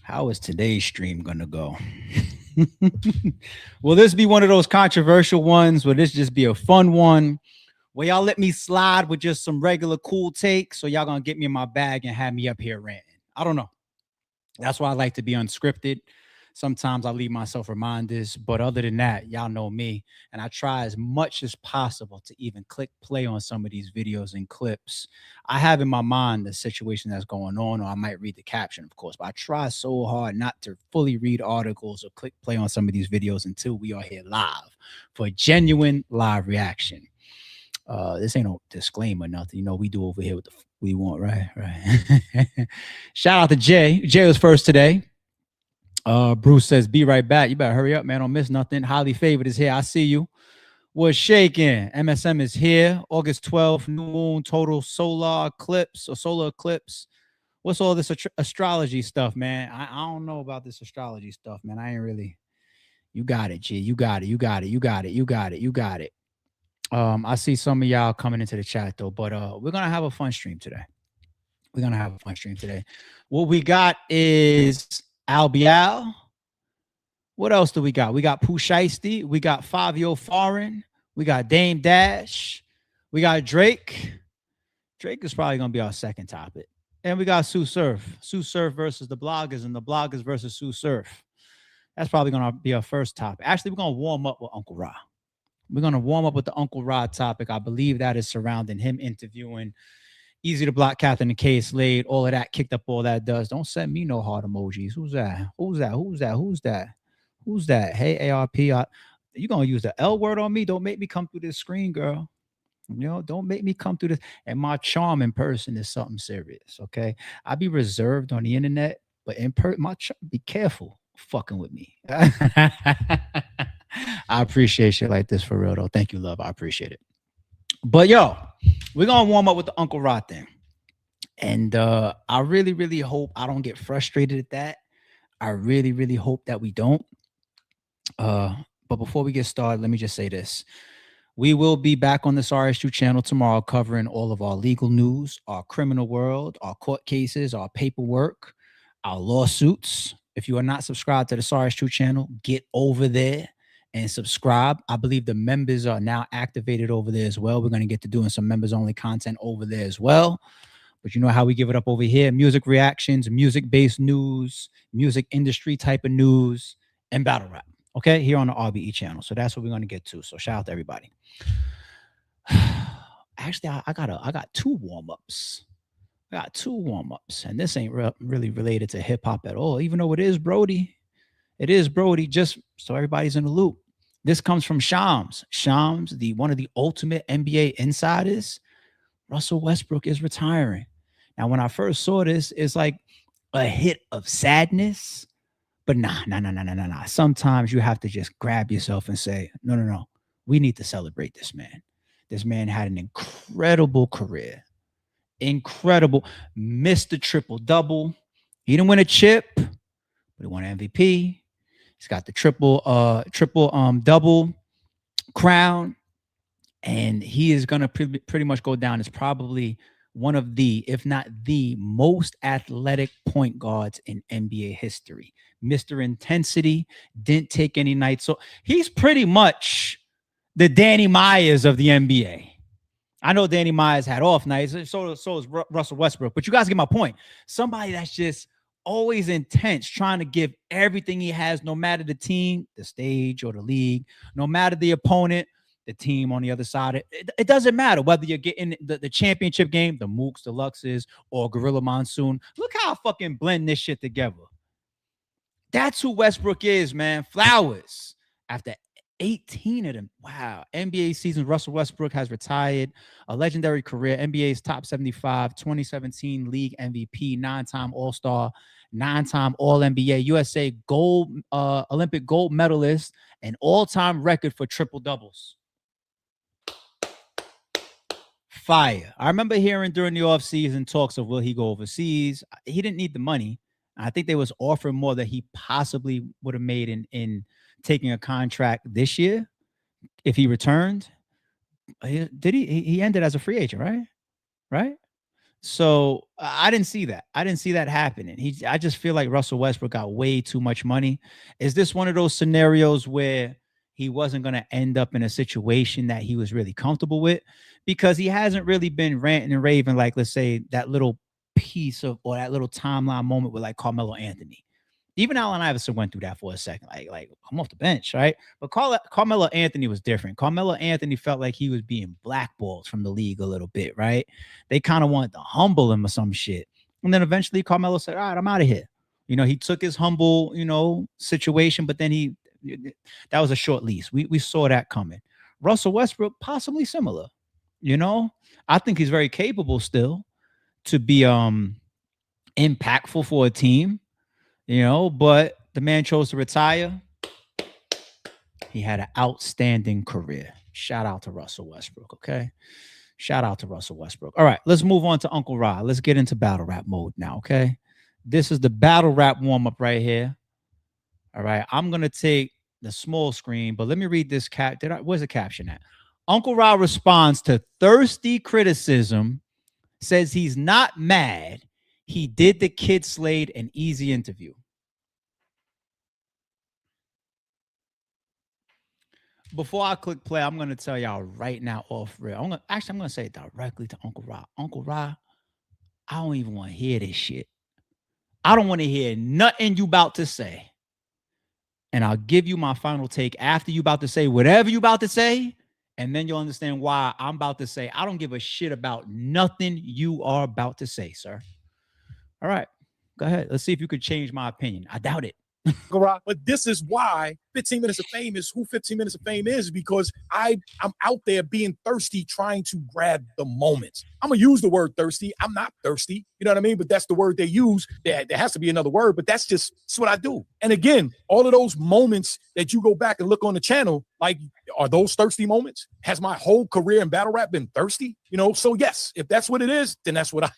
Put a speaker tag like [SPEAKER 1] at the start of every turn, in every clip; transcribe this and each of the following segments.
[SPEAKER 1] How is today's stream gonna go? Will this be one of those controversial ones? Will this just be a fun one? Will y'all let me slide with just some regular cool takes? So y'all gonna get me in my bag and have me up here ranting? I don't know. That's why I like to be unscripted. Sometimes I leave myself reminders, but other than that, y'all know me. And I try as much as possible to even click play on some of these videos and clips. I have in my mind the situation that's going on, or I might read the caption, of course, but I try so hard not to fully read articles or click play on some of these videos until we are here live for genuine live reaction. This ain't no disclaimer, nothing. You know, we do over here what the we want, right? Right. Shout out to Jay. Jay was first today. Bruce says, "Be right back. You better hurry up, man. Don't miss nothing. Highly favored is here. I see you. What's shaking? MSM is here. August 12th, new moon, total solar eclipse or solar eclipse. What's all this astrology stuff, man? I don't know about this astrology stuff, man. I ain't really. You got it, G. You got it. You got it. You got it. You got it. You got it. I see some of y'all coming into the chat though, but we're gonna have a fun stream today. We're gonna have a fun stream today. What we got is Albial. What else do we got? We got Pooh Shiesty. We got Fivio Foreign. We got Dame Dash. We got Drake. Drake is probably gonna be our second topic. And we got Tsu Surf. Tsu Surf versus the bloggers, and the bloggers versus Tsu Surf. That's probably gonna be our first topic. Actually, we're gonna warm up with Uncle Ra. We're going to warm up with the Uncle Rod topic. I believe that is surrounding him interviewing Easy to Block Captain and Case Laid. All of that kicked up, all that does. Don't send me no heart emojis. Who's that? Who's that? Who's that? Who's that? Who's that? Hey, ARP. You going to use the L word on me? Don't make me come through this screen, girl. You know, don't make me come through this. And my charm in person is something serious, okay? I be reserved on the internet, but in person, be careful fucking with me. I appreciate shit like this for real though. Thank you, love. I appreciate it. But yo, we're gonna warm up with the Uncle Rod thing. And I really, really hope I don't get frustrated at that. I really, really hope that we don't. But before we get started, let me just say this. We will be back on the RSU channel tomorrow covering all of our legal news, our criminal world, our court cases, our paperwork, our lawsuits. If you are not subscribed to the RSU channel, get over there and subscribe. I believe the members are now activated over there as well. We're going to get to doing some members only content over there as well. But you know how we give it up over here: music reactions, music-based news, music industry type of news, and battle rap. Okay, here on the RBE channel. So that's what we're going to get to. So shout out to everybody. Actually, I got two warm-ups. I got two warm-ups, and this ain't really related to hip-hop at all, even though it is Brody. It is Brody, just so everybody's in the loop. This comes from Shams. Shams, one of the ultimate NBA insiders. Russell Westbrook is retiring. Now, when I first saw this, it's like a hit of sadness. But nah. Sometimes you have to just grab yourself and say, no. We need to celebrate this man. This man had an incredible career. Incredible. Missed the triple-double. He didn't win a chip, but he won MVP. He's got the triple double crown, and he is going to pretty much go down as probably one of the, if not the most athletic point guards in NBA history. Mr. Intensity, didn't take any nights. So he's pretty much the Danny Myers of the NBA. I know Danny Myers had off nights. So is Russell Westbrook. But you guys get my point. Somebody that's just always intense, trying to give everything he has, no matter the team, the stage, or the league, no matter the opponent, the team on the other side. It doesn't matter whether you're getting the championship game, the Mooks, the Luxes, or Gorilla Monsoon. Look how I fucking blend this shit together. That's who Westbrook is, man. Flowers. After 18 of them. Wow. NBA season, Russell Westbrook has retired. A legendary career. NBA's top 75, 2017 league MVP, 9-time All-Star, 9-time All-NBA, USA gold, Olympic gold medalist, and all-time record for triple doubles. Fire. I remember hearing during the offseason talks of will he go overseas. He didn't need the money. I think they was offering more that he possibly would have made in taking a contract this year if he returned. Did he ended as a free agent, right? So I didn't see that. I didn't see that happening. I just feel like Russell Westbrook got way too much money. Is this one of those scenarios where he wasn't going to end up in a situation that he was really comfortable with? Because he hasn't really been ranting and raving like, let's say, that little piece of or that little timeline moment with like Carmelo Anthony. Even Allen Iverson went through that for a second, like I'm off the bench, right? But Carmelo Anthony was different. Carmelo Anthony felt like he was being blackballed from the league a little bit, right? They kind of wanted to humble him or some shit. And then eventually Carmelo said, all right, I'm out of here. You know, he took his humble, situation, but then that was a short lease. We saw that coming. Russell Westbrook, possibly similar. I think he's very capable still to be impactful for a team, but the man chose to retire. He had an outstanding career. Shout out to Russell Westbrook, okay? Shout out to Russell Westbrook. All right, let's move on to Uncle Ra. Let's get into battle rap mode now, okay? This is the battle rap warm-up right here. All right, I'm going to take the small screen, but let me read this where's the caption at? Uncle Ra responds to thirsty criticism, says he's not mad. He did the Kid Slade an easy interview. Before I click play, I'm going to tell y'all right now off real. I'm going to say it directly to Uncle Ra. Uncle Ra, I don't even want to hear this shit. I don't want to hear nothing you about to say. And I'll give you my final take after you about to say whatever you about to say. And then you'll understand why I'm about to say, I don't give a shit about nothing you are about to say, sir. All right, go ahead. Let's see if you could change my opinion. I doubt it.
[SPEAKER 2] But this is why 15 Minutes of Fame is who 15 Minutes of Fame is, because I'm out there being thirsty, trying to grab the moments. I'm going to use the word thirsty. I'm not thirsty. You know what I mean? But that's the word they use. There has to be another word, but that's what I do. And again, all of those moments that you go back and look on the channel, like, are those thirsty moments? Has my whole career in battle rap been thirsty? So yes, if that's what it is, then that's what I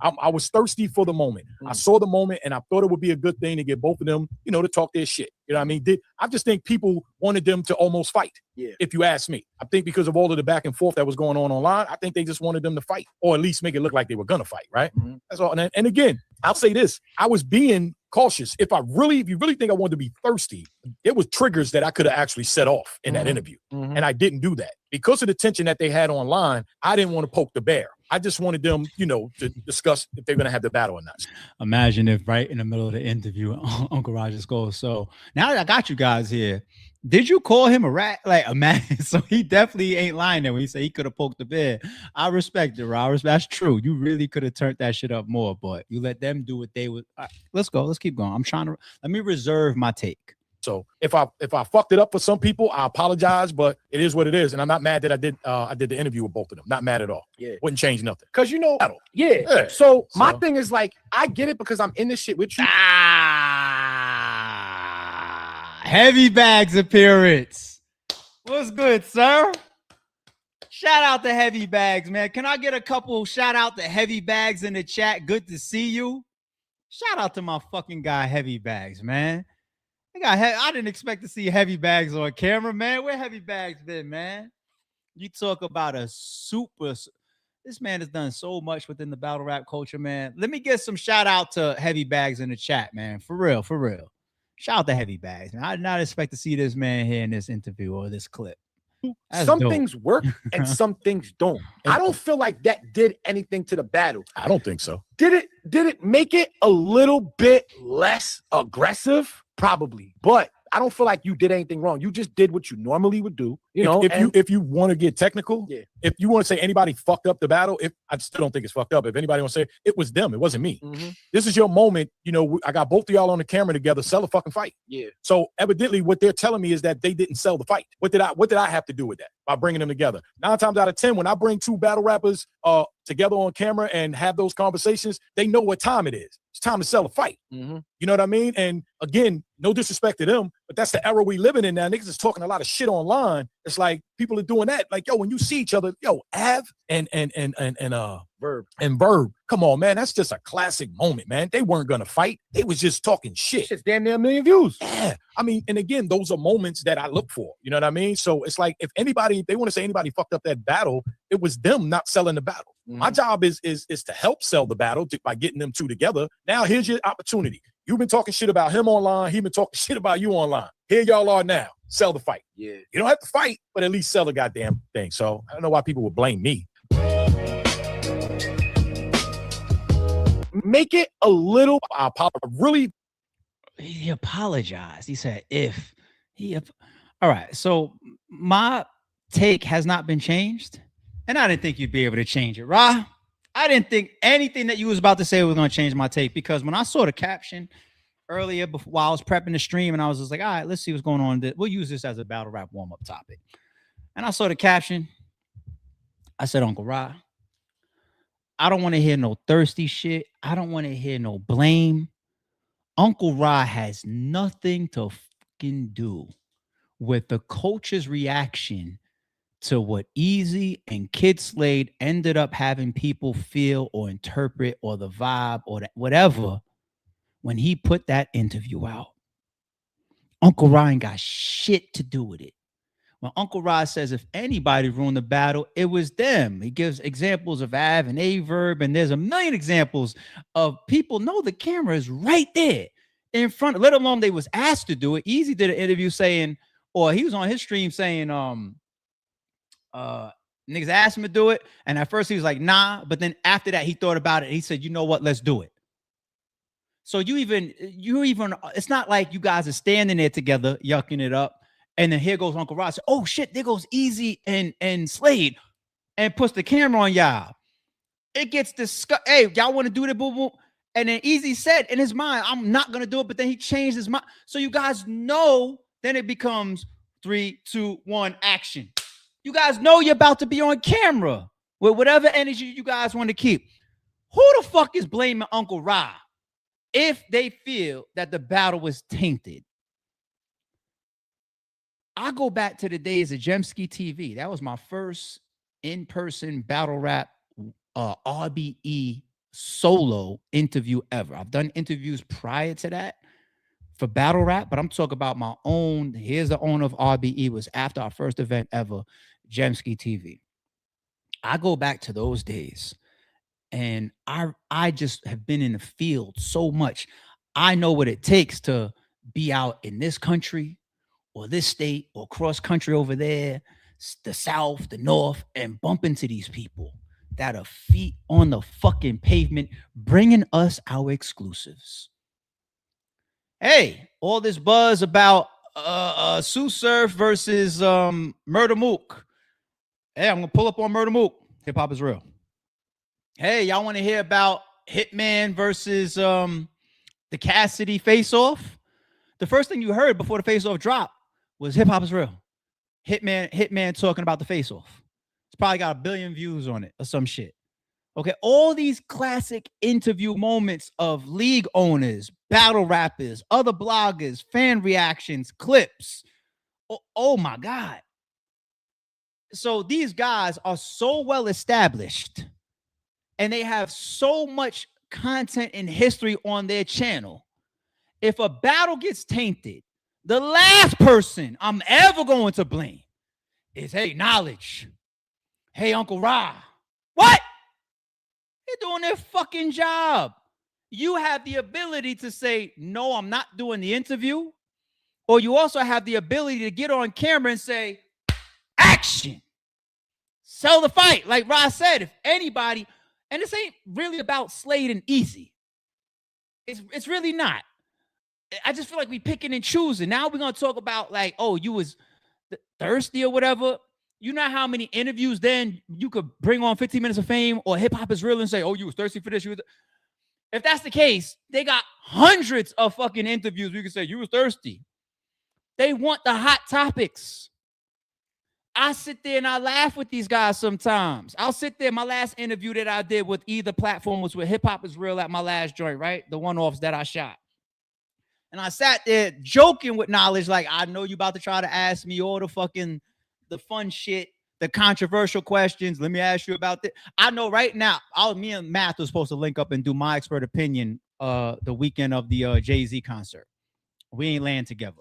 [SPEAKER 2] am. I was thirsty for the moment. I saw the moment and I thought it would be a good thing to get both of them, to talk their shit. You know what I mean? I just think people wanted them to almost fight. Yeah. If you ask me, I think because of all of the back and forth that was going on online, I think they just wanted them to fight, or at least make it look like they were going to fight. Right. Mm-hmm. That's all. And again, I'll say this. I was being cautious. If you really think I wanted to be thirsty, it was triggers that I could have actually set off in that interview. Mm-hmm. And I didn't do that because of the tension that they had online. I didn't want to poke the bear. I just wanted them, to discuss if they're going to have the battle or not.
[SPEAKER 1] Imagine if right in the middle of the interview, Uncle Raj just goes, so now that I got you guys here, did you call him a rat? Like a man? So he definitely ain't lying there when he said he could have poked the bear. I respect it, Raj. That's true. You really could have turned that shit up more, but you let them do what they would. Right, let's go. Let's keep going. Let me reserve my take.
[SPEAKER 2] So if I fucked it up for some people, I apologize, but it is what it is. And I'm not mad that I did the interview with both of them. Not mad at all. Yeah. Wouldn't change nothing.
[SPEAKER 3] Cause yeah. So my thing is like, I get it because I'm in this shit with you.
[SPEAKER 1] Heavy Bags appearance. What's good, sir? Shout out to Heavy Bags, man. Can I get a couple shout out to Heavy Bags in the chat? Good to see you. Shout out to my fucking guy, Heavy Bags, man. I didn't expect to see Heavy Bags on camera, man. Where Heavy Bags been, man? You talk about this man has done so much within the battle rap culture, man. Let me get some shout out to Heavy Bags in the chat, man. For real. Shout out to Heavy Bags, man. I did not expect to see this man here in this interview or this clip.
[SPEAKER 3] Some things work and some things don't. I don't feel like that did anything to the battle.
[SPEAKER 2] I don't think so.
[SPEAKER 3] Did it make it a little bit less aggressive? Probably, but I don't feel like you did anything wrong. You just did what you normally would do.
[SPEAKER 2] If you want to get technical,
[SPEAKER 3] yeah.
[SPEAKER 2] If you want to say anybody fucked up the battle, I still don't think it's fucked up. If anybody wants to say it was them, it wasn't me. Mm-hmm. This is your moment. I got both of y'all on the camera together. Sell a fucking fight.
[SPEAKER 3] Yeah.
[SPEAKER 2] So evidently, what they're telling me is that they didn't sell the fight. What did I have to do with that by bringing them together? 9 times out of 10, when I bring two battle rappers together on camera and have those conversations, they know what time it is. It's time to sell a fight. Mm-hmm. You know what I mean? And again, no disrespect to them, but that's the era we living in now. Niggas is talking a lot of shit online. It's like people are doing that. Like, yo, when you see each other, Av and Verb. Come on, man. That's just a classic moment, man. They weren't gonna fight. They was just talking shit.
[SPEAKER 3] It's damn near 1 million views.
[SPEAKER 2] Yeah. I mean, and again, those are moments that I look for. You know what I mean? So it's like if they want to say anybody fucked up that battle, it was them not selling the battle. My job is to help sell the battle by getting them two together. Now here's your opportunity. You've been talking shit about him online. He's been talking shit about you online. Here y'all are now. Sell the fight.
[SPEAKER 3] Yeah.
[SPEAKER 2] You don't have to fight, but at least sell the goddamn thing. So I don't know why people would blame me.
[SPEAKER 3] Make it a little.
[SPEAKER 2] Really.
[SPEAKER 1] He apologized. He said, if he, all right. So my take has not been changed. And I didn't think you'd be able to change it, Ra. I didn't think anything that you was about to say was going to change my take, because when I saw the caption earlier while I was prepping the stream, and I was just like, all right, let's see what's going on. We'll use this as a battle rap warm-up topic. And I saw the caption. I said, Uncle Ra, I don't want to hear no thirsty shit. I don't want to hear no blame. Uncle Ra has nothing to fucking do with the coach's reaction to what Easy and Kid Slade ended up having people feel or interpret, or the vibe or whatever when he put that interview out. Uncle Ryan got shit to do with it. When Uncle Rod says if anybody ruined the battle, it was them. He gives examples of Av and Averb, and there's a million examples of people know the camera is right there in front, let alone they was asked to do it. Easy did an interview saying, or he was on his stream saying, niggas asked him to do it, and at first he was like, nah, but then after that he thought about it. He said, you know what, let's do it. So you even, it's not like you guys are standing there together yucking it up, and then here goes Uncle Rod. Oh shit, there goes Easy and Slade, and puts the camera on y'all. It gets discussed. Hey, y'all want to do the boo boo? And then Easy said in his mind, I'm not gonna do it, but then he changed his mind. So you guys know, then it becomes 3, 2, 1, action. You guys know you're about to be on camera with whatever energy you guys want to keep. Who the fuck is blaming Uncle Ra if they feel that the battle was tainted? I go back to the days of Jemski TV. That was my first in-person battle rap RBE solo interview ever. I've done interviews prior to that for battle rap, but I'm talking about my own. Here's the owner of RBE. Was after our first event ever, Jemski TV. I go back to those days, and I just have been in the field so much. I know what it takes to be out in this country or this state or cross country over there, the South, the North, and bump into these people that are feet on the fucking pavement, bringing us our exclusives. Hey, all this buzz about Tsu Surf versus Murder Mook. Hey, I'm gonna pull up on Murder Mook. Hip hop is real. Hey, y'all want to hear about Hitman versus the Cassidy face-off? The first thing you heard before the face-off dropped was hip hop is real. Hitman talking about the face-off. It's probably got 1 billion views on it or some shit. Okay, all these classic interview moments of league owners, battle rappers, other bloggers, fan reactions, clips. Oh my God. So these guys are so well established, and they have so much content and history on their channel. If a battle gets tainted, the last person I'm ever going to blame is, hey, Knowledge. Hey, Uncle Ra. What? They're doing their fucking job. You have the ability to say, no, I'm not doing the interview. Or you also have the ability to get on camera and say, action. Sell the fight. Like Ra said, if anybody, and this ain't really about Slade and Easy. It's really not. I just feel like we picking and choosing. Now we're going to talk about like, oh, you was thirsty or whatever. You know how many interviews then you could bring on 15 Minutes of Fame or Hip Hop is Real and say, oh, you was thirsty for this. If that's the case, they got hundreds of fucking interviews. We can say you was thirsty. They want the hot topics. I sit there and I laugh with these guys sometimes. I'll sit there. My last interview that I did with either platform was with Hip Hop is Real at my last joint, right? The one-offs that I shot. And I sat there joking with Knowledge, like, I know you about to try to ask me all the fun shit, the controversial questions. Let me ask you about this. I know right now, me and Math was supposed to link up and do my expert opinion the weekend of the Jay-Z concert. We ain't land together.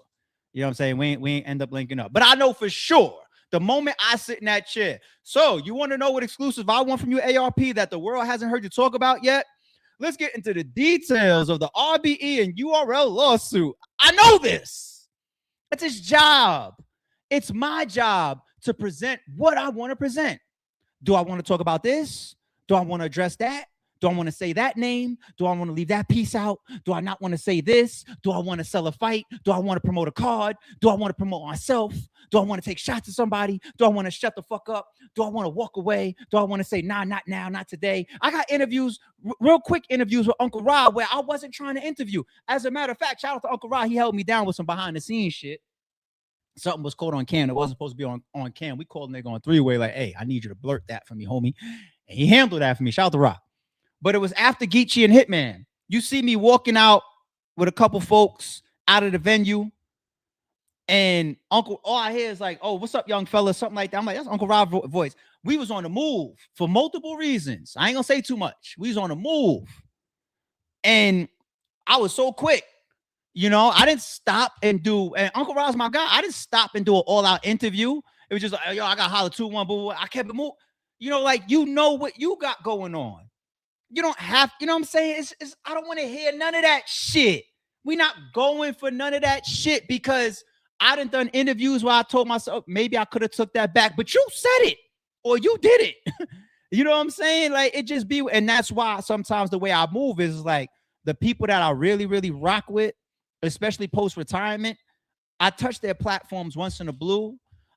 [SPEAKER 1] You know what I'm saying? We ain't end up linking up. But I know for sure The moment I sit in that chair. So you want to know what exclusive I want from you, ARP, that the world hasn't heard you talk about yet? Let's get into the details of the RBE and URL lawsuit. I know this. It's his job. It's my job to present what I want to present. Do I want to talk about this? Do I want to address that? Do I want to say that name? Do I want to leave that piece out? Do I not want to say this? Do I want to sell a fight? Do I want to promote a card? Do I want to promote myself? Do I want to take shots at somebody? Do I want to shut the fuck up? Do I want to walk away? Do I want to say, nah, not now, not today? I got interviews, real quick interviews with Uncle Rob where I wasn't trying to interview. As a matter of fact, shout out to Uncle Rob. He held me down with some behind the scenes shit. Something was caught on cam. It wasn't supposed to be on cam. We called a nigga on three-way like, hey, I need you to blurt that for me, homie. And he handled that for me. Shout out to Rob. But it was after Geechee and Hitman. You see me walking out with a couple folks out of the venue, and Uncle, all I hear is like, oh, what's up, young fella? Something like that. I'm like, that's Uncle Rob's voice. We was on the move for multiple reasons. I ain't gonna say too much. We was on the move. And I was so quick. You know, I didn't stop and do, and Uncle Rob's my guy. I didn't stop and do an all-out interview. It was just like, yo, I got holler 2-1, boo. I kept it moving. You know, like, you know what you got going on. You don't have, you know what I'm saying? I don't want to hear none of that shit. We not going for none of that shit because I done interviews where I told myself maybe I could have took that back, but you said it or you did it. You know what I'm saying? Like, it just be, and that's why sometimes the way I move is like the people that I really, really rock with, especially post-retirement, I touch their platforms once in a blue.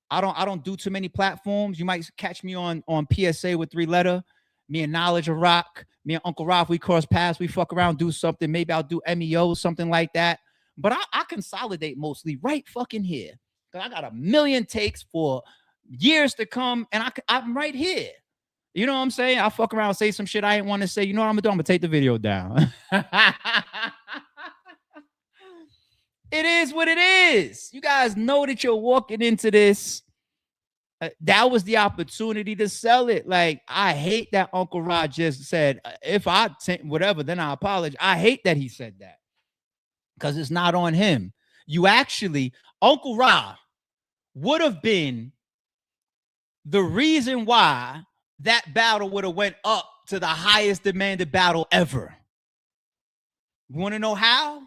[SPEAKER 1] I don't do too many platforms. You might catch me on PSA with 3-letter. Me and Knowledge of Rock. Me and Uncle Rob, we cross paths. We fuck around, do something. Maybe I'll do MEO, something like that. But I consolidate mostly right fucking here. Because I got a million takes for years to come. And I'm right here. You know what I'm saying? I'll fuck around and say some shit I ain't want to say. You know what I'm going to do? I'm going to take the video down. It is what it is. You guys know that you're walking into this. That was the opportunity to sell it. Like, I hate that Uncle Rod just said, if I whatever, then I apologize. I hate that he said that because it's not on him. You actually, Uncle Rod would have been the reason why that battle would have went up to the highest demanded battle ever. You want to know how?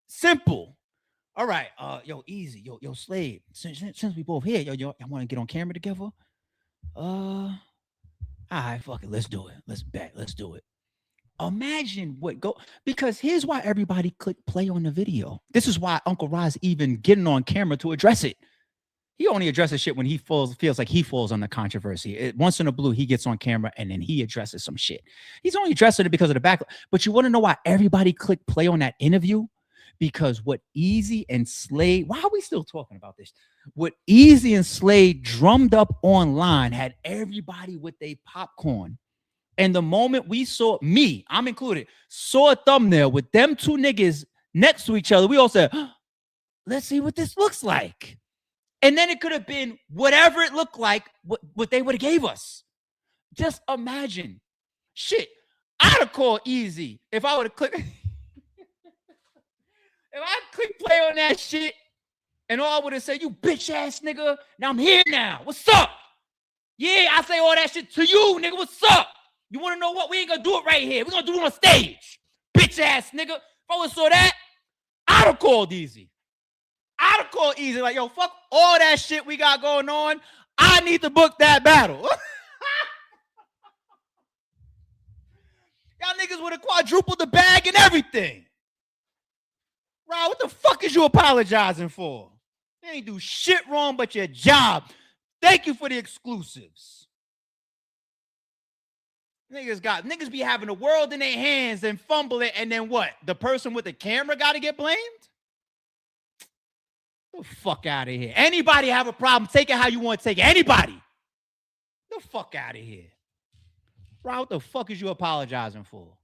[SPEAKER 1] Simple. All right, yo, easy, yo, Slave. Since we both here, yo, I want to get on camera together. All right, fuck it, let's do it. Let's do it. Imagine what because here's why everybody click play on the video. This is why Uncle Rod's even getting on camera to address it. He only addresses shit when he feels like he falls on the controversy. Once in a blue, he gets on camera and then he addresses some shit. He's only addressing it because of the back. But you want to know why everybody click play on that interview? Because what Easy and Slade, why are we still talking about this? What Easy and Slade drummed up online had everybody with their popcorn. And the moment we saw, me, I'm included, saw a thumbnail with them two niggas next to each other, we all said, let's see what this looks like. And then it could have been whatever it looked like, what they would have gave us. Just imagine. Shit, I'd have called Easy if I would have clicked. If I click play on that shit and all I would have said, you bitch ass nigga, now I'm here now. What's up? Yeah, I say all that shit to you, nigga. What's up? You want to know what? We ain't going to do it right here. We're going to do it on stage. Bitch ass nigga. If I would have saw that, I'd have called Easy. I'd have called Easy. Like, yo, fuck all that shit we got going on. I need to book that battle. Y'all niggas would have quadrupled the bag and everything. Rob, what the fuck is you apologizing for? You ain't do shit wrong but your job. Thank you for the exclusives. Niggas be having the world in their hands and fumble it, and then what? The person with the camera got to get blamed? Get the fuck out of here. Anybody have a problem, take it how you want to take it. Anybody. Get the fuck out of here. Rob, what the fuck is you apologizing for?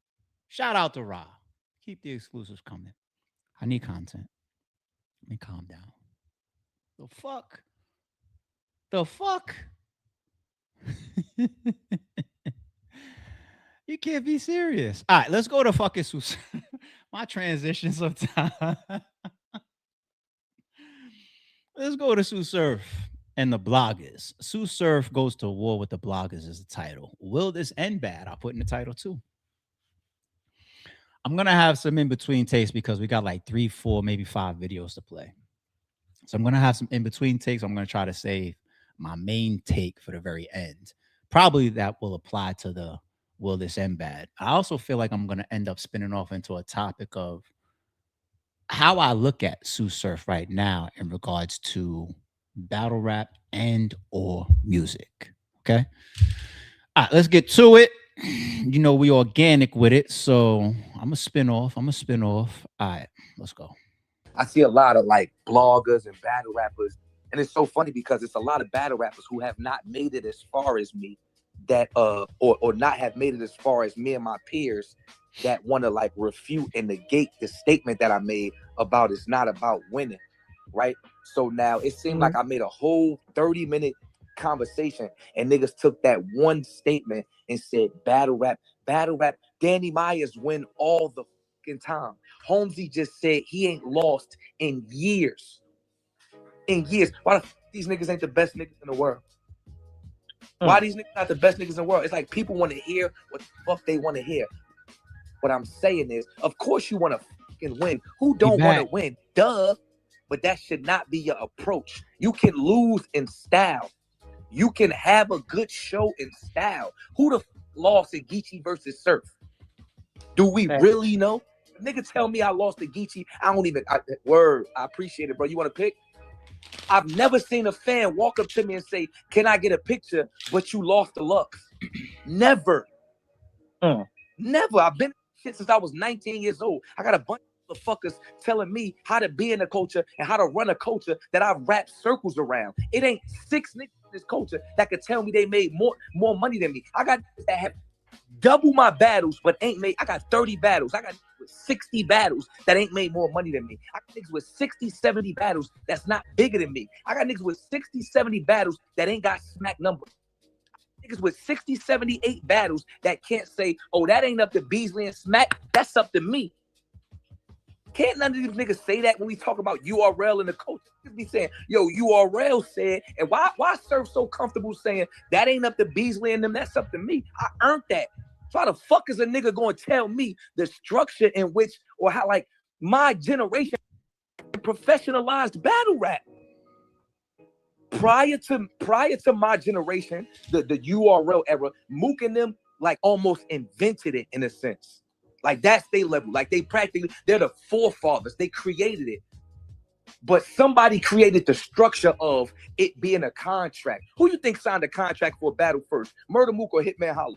[SPEAKER 1] Shout out to Rob. Keep the exclusives coming. I need content. Let me calm down. The fuck? The fuck? You can't be serious. All right, let's go to fucking Tsu Surf. My transition sometimes. Let's go to Tsu Surf. and the bloggers. Tsu Surf goes to war with the bloggers is the title. Will this end bad? I'll put in the title too. I'm gonna have some in between takes because we got like 3, 4, maybe 5 videos to play. So I'm gonna have some in between takes. I'm gonna try to save my main take for the very end. Probably that will apply to the will this end bad. I also feel like I'm gonna end up spinning off into a topic of how I look at Tsu Surf right now in regards to battle rap and or music. Okay. All right, let's get to it. You know, we organic with it. So I'm gonna spin off. All right, let's go.
[SPEAKER 4] I see a lot of like bloggers and battle rappers, and it's so funny because it's a lot of battle rappers who have not made it as far as me, that or not have made it as far as me and my peers, that want to like refute and negate the statement that I made about it's not about winning, right? So now it seemed like I made a whole 30-minute conversation and niggas took that one statement and said battle rap. Danny Myers win all the fucking time. Holmesy just said he ain't lost in years. Why the these niggas ain't the best niggas in the world? Why these niggas not the best niggas in the world? It's like people want to hear what the fuck they want to hear. What I'm saying is, of course you want to fucking win. Who don't want to win? Duh. But that should not be your approach. You can lose in style. You can have a good show in style. Who the lost in Geechee versus Surf? Do we really know? Nigga tell me I lost to Geechee. I don't even, word, I appreciate it, bro. You want to pick? I've never seen a fan walk up to me and say, can I get a picture, but you lost the Lux? Never. Never. I've been shit since I was 19 years old. I got a bunch of motherfuckers telling me how to be in a culture and how to run a culture that I've wrapped circles around. It ain't 6 niggas in this culture that could tell me they made more money than me. I got niggas that have double my battles, but ain't made. I got 30 battles. I got 60 battles that ain't made more money than me. I got niggas with 60, 70 battles that's not bigger than me. I got niggas with 60, 70 battles that ain't got smack numbers. Niggas with 60, 78 battles that can't say, oh, that ain't up to Beasley and Smack. That's up to me. Can't none of these niggas say that when we talk about URL and the coach? Just be saying, yo, URL said, and why Surf so comfortable saying that ain't up to Beasley and them, that's up to me. I earned that. So how the fuck is a nigga going to tell me the structure in which, or how like my generation professionalized battle rap? Prior to my generation, the URL era, Mook and them like almost invented it in a sense. Like that's their level. Like they're the forefathers. They created it. But somebody created the structure of it being a contract. Who you think signed a contract for a battle first? Murder Mook or Hitman Holla?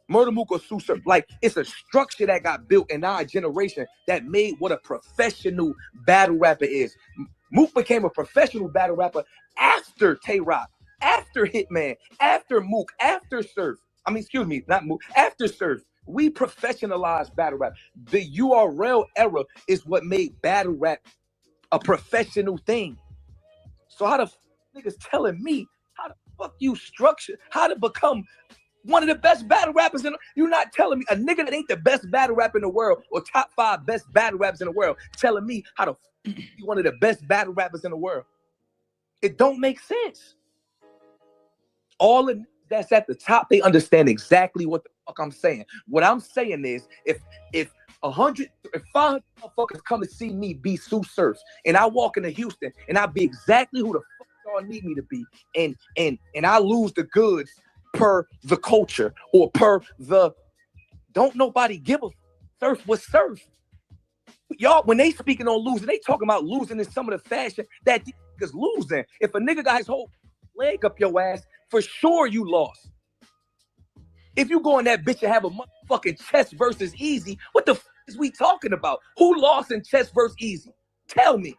[SPEAKER 4] Murder Mook or Tsu Surf? Like it's a structure that got built in our generation that made what a professional battle rapper is. Mook became a professional battle rapper after Tay-Rock, after Hitman, after Mook, after Surf. I mean, excuse me, not Mook, after Surf. We professionalized battle rap. The URL era is what made battle rap a professional thing. So how the niggas telling me how the fuck you structure, how to become one of the best battle rappers in you're not telling me a nigga that ain't the best battle rapper in the world or top 5 best battle rappers in the world telling me how to be one of the best battle rappers in the world. It don't make sense. All of that's at the top, they understand exactly what the fuck I'm saying. What I'm saying is, if 500 motherfuckers come to see me be Tsu Surf, and I walk into Houston and I be exactly who the fuck y'all need me to be, and I lose the goods per the culture or per the don't nobody give a Surf was Surf. Y'all, when they speaking on losing, they talking about losing in some of the fashion that these niggas losing. If a nigga got his whole leg up your ass, for sure you lost. If you go in that bitch and have a motherfucking chess versus easy, what the fuck is we talking about? Who lost in chess versus easy? Tell me.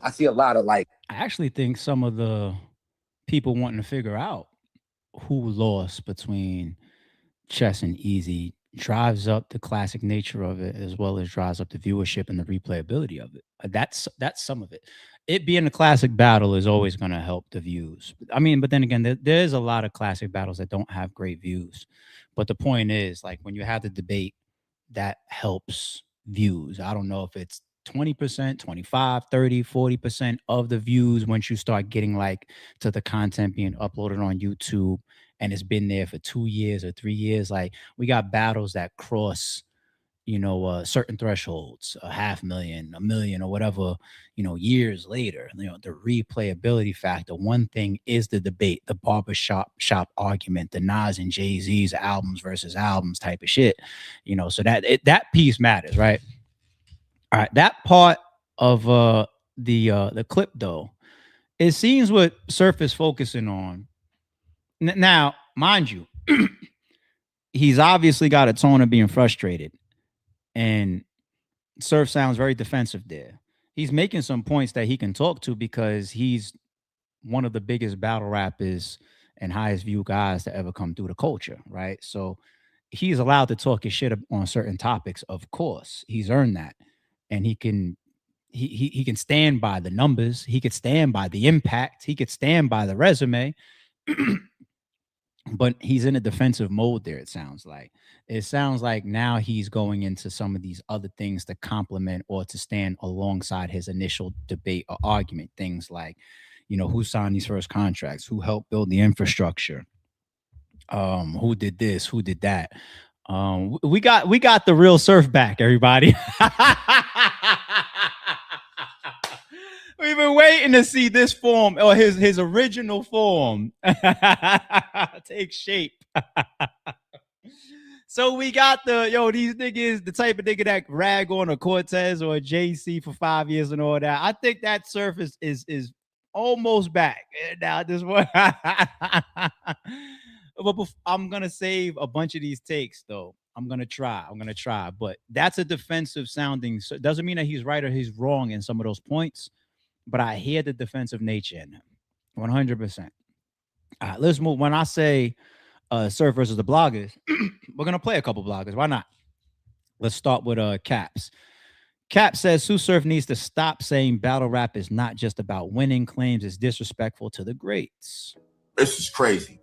[SPEAKER 4] I see a lot of like.
[SPEAKER 1] I actually think some of the people wanting to figure out who lost between chess and easy drives up the classic nature of it as well as drives up the viewership and the replayability of it. That's some of it. It being a classic battle is always going to help the views. I mean, but then again, there's a lot of classic battles that don't have great views. But the point is, like when you have the debate, that helps views. I don't know if it's 20%, 25, 30, 40% of the views once you start getting like to the content being uploaded on YouTube and it's been there for 2 years or 3 years. Like we got battles that cross, certain thresholds, 500,000, 1,000,000 or whatever, years later. The replayability factor. One thing is the debate, the barbershop argument, the Nas and Jay-Z's albums versus albums type of shit. So that piece matters, right? All right, that part of the clip though, it seems what Surf is focusing on. Now, mind you, he's obviously got a tone of being frustrated, and Surf sounds very defensive there. He's making some points that he can talk to because he's one of the biggest battle rappers and highest view guys to ever come through the culture, right? So he's allowed to talk his shit on certain topics. Of course, he's earned that, and he can stand by the numbers. He could stand by the impact. He could stand by the resume. But he's in a defensive mode there. It sounds like now he's going into some of these other things to complement or to stand alongside his initial debate or argument. Things like, who signed these first contracts, who helped build the infrastructure, who did this, who did that. We got the real Surf back, everybody. We've been waiting to see this form or his original form take shape. So we got these niggas, the type of nigga that rag on a Cortez or a JC for 5 years and all that. I think that Surf is almost back. Now this one. But I'm gonna save a bunch of these takes though. I'm gonna try. But that's a defensive sounding. So it doesn't mean that he's right or he's wrong in some of those points. But I hear the defensive nature in him, 100%. All right, let's move. When I say Surf versus the bloggers, we're gonna play a couple bloggers. Why not? Let's start with Caps. Cap says Tsu Surf needs to stop saying battle rap is not just about winning. Claims it's disrespectful to the greats.
[SPEAKER 5] This is crazy.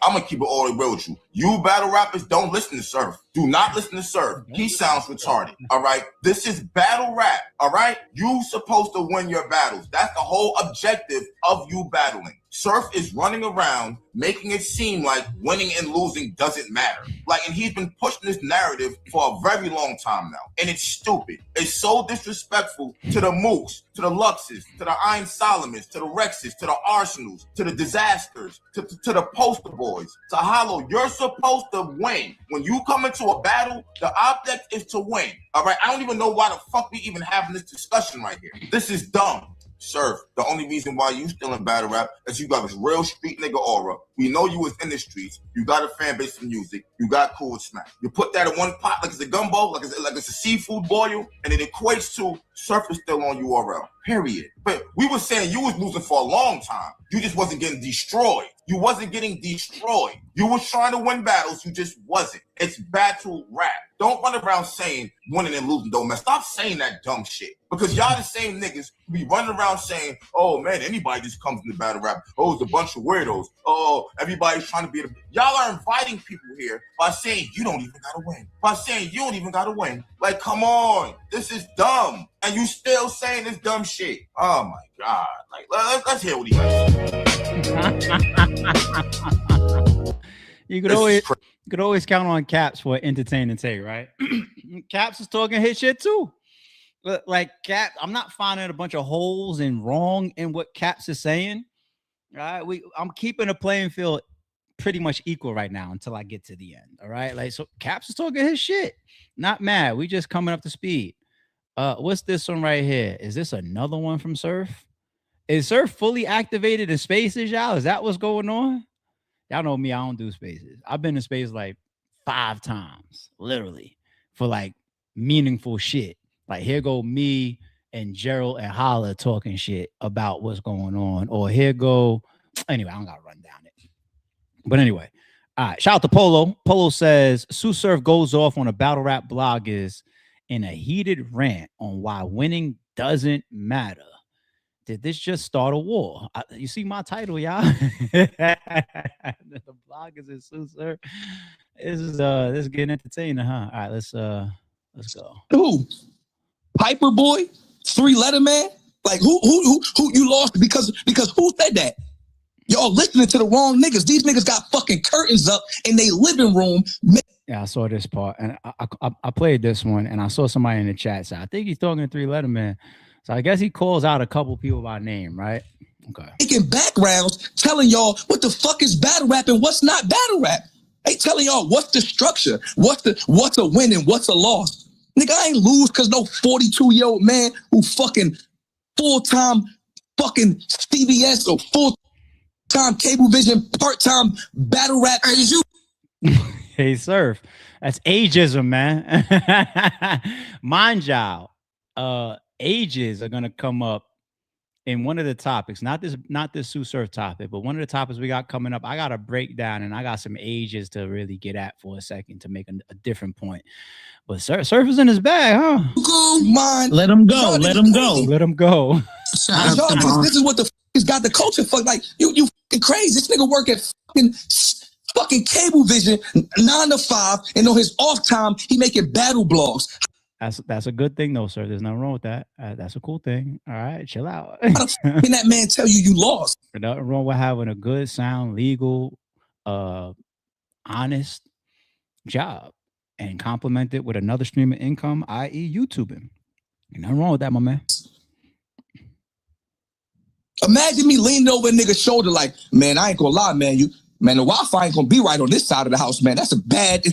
[SPEAKER 5] I'm gonna keep it all the way with you. You battle rappers don't listen to Surf. Do not listen to Surf. He sounds retarded. All right. This is battle rap. All right. You supposed to win your battles. That's the whole objective of you battling. Surf is running around making it seem like winning and losing doesn't matter. And he's been pushing this narrative for a very long time now. And it's stupid. It's so disrespectful to the Mooks, to the Luxes, to the Iron Solomons, to the Rexes, to the Arsenals, to the Disasters, to the Poster Boys, to Hollow. You're supposed to win. When you come into a battle, the object is to win. All right. I don't even know why the fuck we even having this discussion right here. This is dumb. Surf, the only reason why you still in battle rap is you got this real street nigga aura. We know you was in the streets. You got a fan base for music. You got cool with smack. You put that in one pot like it's a gumbo, like it's a seafood boil, and it equates to Surf is still on URL. Period. But we were saying you was losing for a long time. You just wasn't getting destroyed. You wasn't getting destroyed. You was trying to win battles. You just wasn't. It's battle rap. Don't run around saying winning and losing don't matter. Stop saying that dumb shit. Because y'all the same niggas who be running around saying, oh man, anybody just comes into battle rap. Oh, it's a bunch of weirdos. Oh, everybody's trying to be y'all are inviting people here by saying you don't even gotta win. By saying you don't even gotta win. Like, come on. This is dumb. And you still saying this dumb shit. Oh my God. Like, let's hear what he has.
[SPEAKER 1] You could always count on Caps for entertaining take, right? Caps is talking his shit too. But like Cap, I'm not finding a bunch of holes and wrong in what Caps is saying. Right? I'm keeping the playing field pretty much equal right now until I get to the end. All right. Like, so Caps is talking his shit. Not mad. We just coming up to speed. What's this one right here? Is this another one from Surf? Is Surf fully activated in spaces, y'all? Is that what's going on? Y'all know me, I don't do spaces. I've been in space like 5 times, literally, for like meaningful shit. Like, here go me and Gerald and Holla talking shit about what's going on. Or here go, anyway, I don't gotta run down it. But anyway, all right, shout out to Polo. Polo says, Tsu Surf goes off on a battle rap bloggers in a heated rant on why winning doesn't matter. Did this just start a war? You see my title, y'all? The bloggers is Tsu Surf. This is getting entertaining, huh? All right, let's go.
[SPEAKER 6] Who? Piper Boy? 3-letter man? Like who you lost because who said that? Y'all listening to the wrong niggas. These niggas got fucking curtains up in their living room.
[SPEAKER 1] Yeah, I saw this part, and I played this one, and I saw somebody in the chat say, I think he's talking to 3-letter man. So I guess he calls out a couple people by name, right? Okay.
[SPEAKER 6] Making backgrounds, telling y'all what the fuck is battle rap and what's not battle rap. They telling y'all what's the structure, what's a win and what's a loss. Nigga, I ain't lose because no 42-year-old man who fucking full-time fucking CBS or full-time Cablevision, part-time battle rap.
[SPEAKER 1] Hey, Surf. That's ageism, man. Mind y'all, ages are gonna come up in one of the topics, not this Tsu Surf topic, but one of the topics we got coming up. I got a breakdown, and I got some ages to really get at for a second to make a different point. But Surf is in his bag, huh?
[SPEAKER 7] Let him go. Let him go.
[SPEAKER 1] Let him go.
[SPEAKER 6] This is what the fuck has got the culture fucked. Like you fucking crazy. This nigga work at fucking Cablevision 9 to 5, and on his off time he making battle blogs.
[SPEAKER 1] That's a good thing, though, sir. There's nothing wrong with that. That's a cool thing. All right, chill out.
[SPEAKER 6] How the fuck can that man tell you lost?
[SPEAKER 1] There's nothing wrong with having a good, sound, legal, honest job and complement it with another stream of income, i.e. YouTubing. Nothing wrong with that, my man.
[SPEAKER 6] Imagine me leaning over a nigga's shoulder like, man, I ain't gonna lie, man. The Wi-Fi ain't gonna be right on this side of the house, man. That's a bad.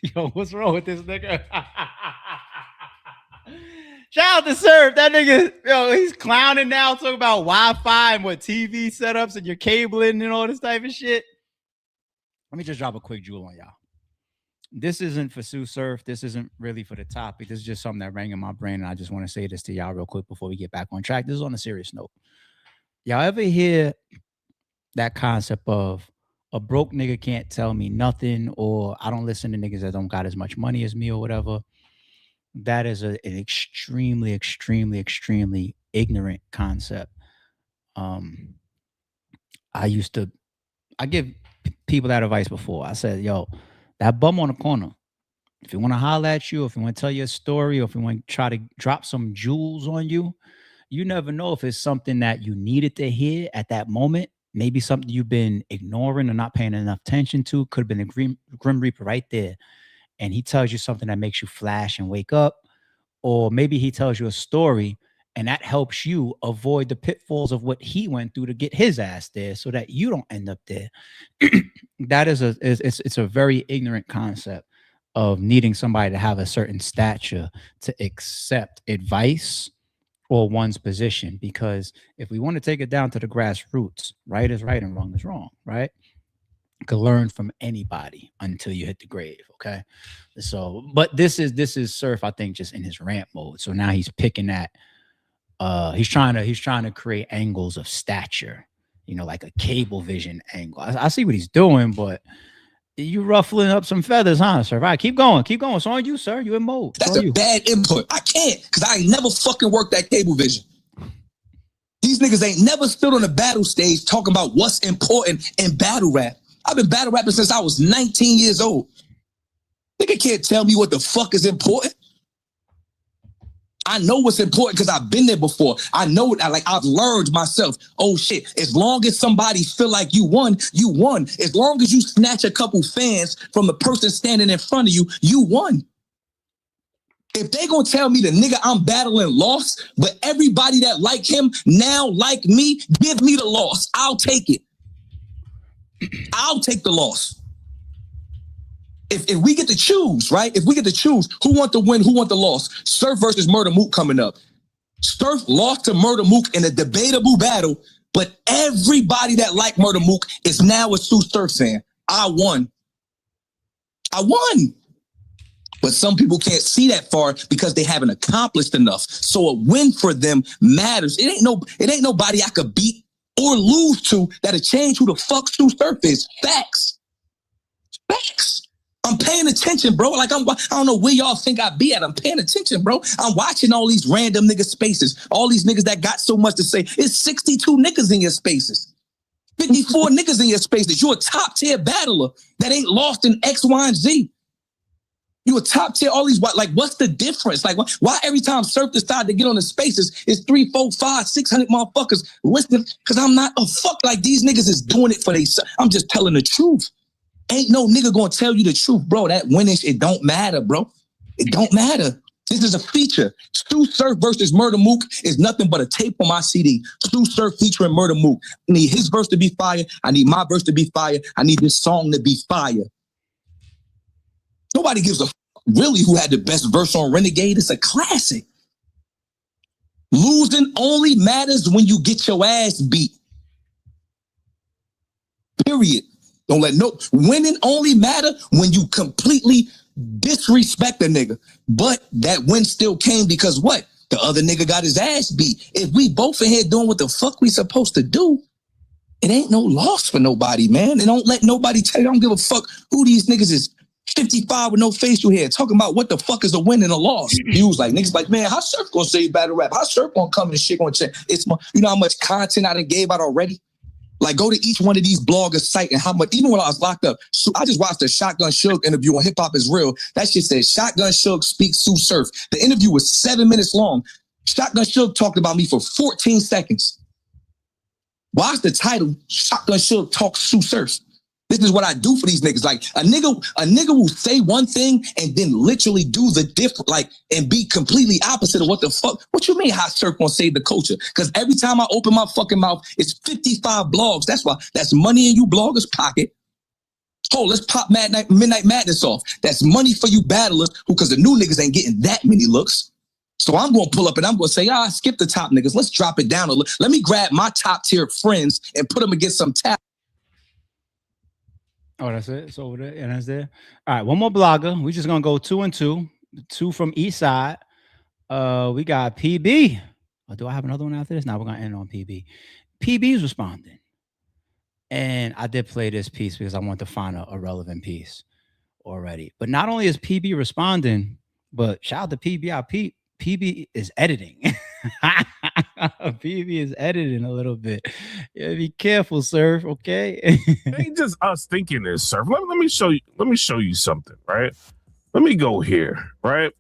[SPEAKER 1] Yo, what's wrong with this nigga? Shout out to Surf. That nigga, yo, he's clowning now, talking about Wi-Fi and what TV setups and your cabling and all this type of shit. Let me just drop a quick jewel on y'all. This isn't for Tsu Surf. This isn't really for the topic. This is just something that rang in my brain, and I just want to say this to y'all real quick before we get back on track. This is on a serious note. Y'all ever hear that concept of a broke nigga can't tell me nothing, or I don't listen to niggas that don't got as much money as me or whatever? That is an extremely, extremely, extremely ignorant concept. I give people that advice before. I said, yo, that bum on the corner, if you want to holler at you, if you want to tell your story, or if you want to try to drop some jewels on you, you never know if it's something that you needed to hear at that moment. Maybe something you've been ignoring or not paying enough attention to. Could have been a Grim Reaper right there. And he tells you something that makes you flash and wake up. Or maybe he tells you a story and that helps you avoid the pitfalls of what he went through to get his ass there so that you don't end up there. That is it's a very ignorant concept of needing somebody to have a certain stature to accept advice or one's position. Because if we want to take it down to the grassroots, right is right and wrong is wrong, right? You can learn from anybody until you hit the grave, okay? So, but this is Surf, I think, just in his rant mode. So now he's picking at he's trying to create angles of stature, you know, like a Cablevision angle. I see what he's doing, but you ruffling up some feathers, huh, sir? All right, keep going. It's on you, sir. You in mode.
[SPEAKER 6] That's a bad input. I can't, because I ain't never fucking worked that Cablevision. These niggas ain't never stood on a battle stage talking about what's important in battle rap. I've been battle rapping since I was 19 years old. Nigga can't tell me what the fuck is important. I know what's important because I've been there before. I know it. I've learned myself. Oh shit! As long as somebody feel like you won, you won. As long as you snatch a couple fans from the person standing in front of you, you won. If they gonna tell me the nigga I'm battling lost, but everybody that like him now like me, give me the loss. I'll take it. I'll take the loss. If we get to choose, right? If we get to choose who want the win, who want the loss, Surf versus Murder Mook coming up. Surf lost to Murder Mook in a debatable battle, but everybody that liked Murder Mook is now a Tsu Surf fan. I won. But some people can't see that far because they haven't accomplished enough. So a win for them matters. It ain't nobody I could beat or lose to that'll change who the fuck Tsu Surf is. Facts. I'm paying attention, bro. I don't know where y'all think I be at. I'm paying attention, bro. I'm watching all these random nigga spaces. All these niggas that got so much to say. It's 62 niggas in your spaces. 54 niggas in your spaces. You're a top tier battler that ain't lost in X, Y, and Z. You a top tier, all these, like, what's the difference? Like, why every time Surf decide to get on the spaces, it's 3, 4, 5, 600 motherfuckers listening? Because I'm not a fuck like these niggas is doing it for they. I'm just telling the truth. Ain't no nigga gonna tell you the truth, bro. That winning, it don't matter, bro. It don't matter. This is a feature. Tsu Surf versus Murder Mook is nothing but a tape on my CD. Tsu Surf featuring Murder Mook. I need his verse to be fire. I need my verse to be fire. I need this song to be fire. Nobody gives a fuck really who had the best verse on Renegade. It's a classic. Losing only matters when you get your ass beat. Period. Don't let no winning only matter when you completely disrespect a nigga. But that win still came because what? The other nigga got his ass beat. If we both in here doing what the fuck we supposed to do, it ain't no loss for nobody, man. And don't let nobody tell you. I don't give a fuck who these niggas is. 55 with no facial hair, talking about what the fuck is a win and a loss. He was like, niggas like, man, how Surf gonna say battle rap? How Surf gonna come and shit gonna change? It's my, you know how much content I done gave out already? Like, go to each one of these bloggers' site and how much, even when I was locked up, so I just watched the Shotgun Suge interview on Hip Hop Is Real. That shit said, Shotgun Suge speaks Tsu Surf. The interview was 7 minutes long. Shotgun Suge talked about me for 14 seconds. Watch the title, Shotgun Suge Talks Tsu Surf. This is what I do for these niggas. Like, a nigga will say one thing and then literally do the different, like, and be completely opposite of what the fuck. What you mean how Surf gonna save the culture? Because every time I open my fucking mouth, it's 55 blogs. That's why. That's money in you bloggers' pocket. Oh, let's pop Midnight Madness off. That's money for you battlers who, because the new niggas ain't getting that many looks. So I'm going to pull up and I'm going to say, skip the top niggas. Let's drop it down a little. Let me grab my top tier friends and put them against some tap.
[SPEAKER 1] Oh, that's it. It's over there, and that's there. All right, one more blogger. We're just gonna go 2 and 2. 2 from East Side. We got PB. Or do I have another one after this? Now we're gonna end on PB. PB's responding, and I did play this piece because I want to find a relevant piece already. But not only is PB responding, but shout out to PB. PB is editing. PB is editing a little bit. Yeah, be careful, Surf. Okay.
[SPEAKER 8] Ain't just us thinking this, Surf. Let me show you. Let me show you something, right? Let me go here, right?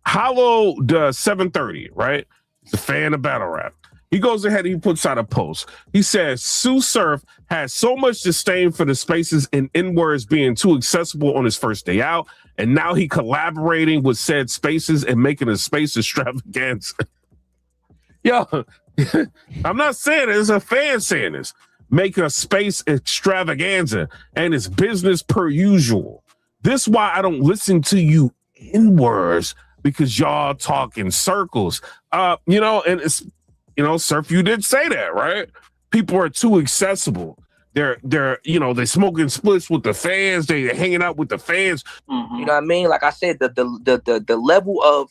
[SPEAKER 8] Hollow does 730, right? The fan of battle rap. He goes ahead and he puts out a post. He says, Tsu Surf has so much disdain for the spaces and N-words being too accessible on his first day out. And now he collaborating with said spaces and making a space extravaganza. Yo, I'm not saying it. It's a fan saying this. Make a space extravaganza. And it's business per usual. This why I don't listen to you N-words, because y'all talk in circles. And it's, Surf, you did say that, right? People are too accessible. They're smoking splits with the fans. They're hanging out with the fans.
[SPEAKER 4] You know what I mean? Like I said, the level of,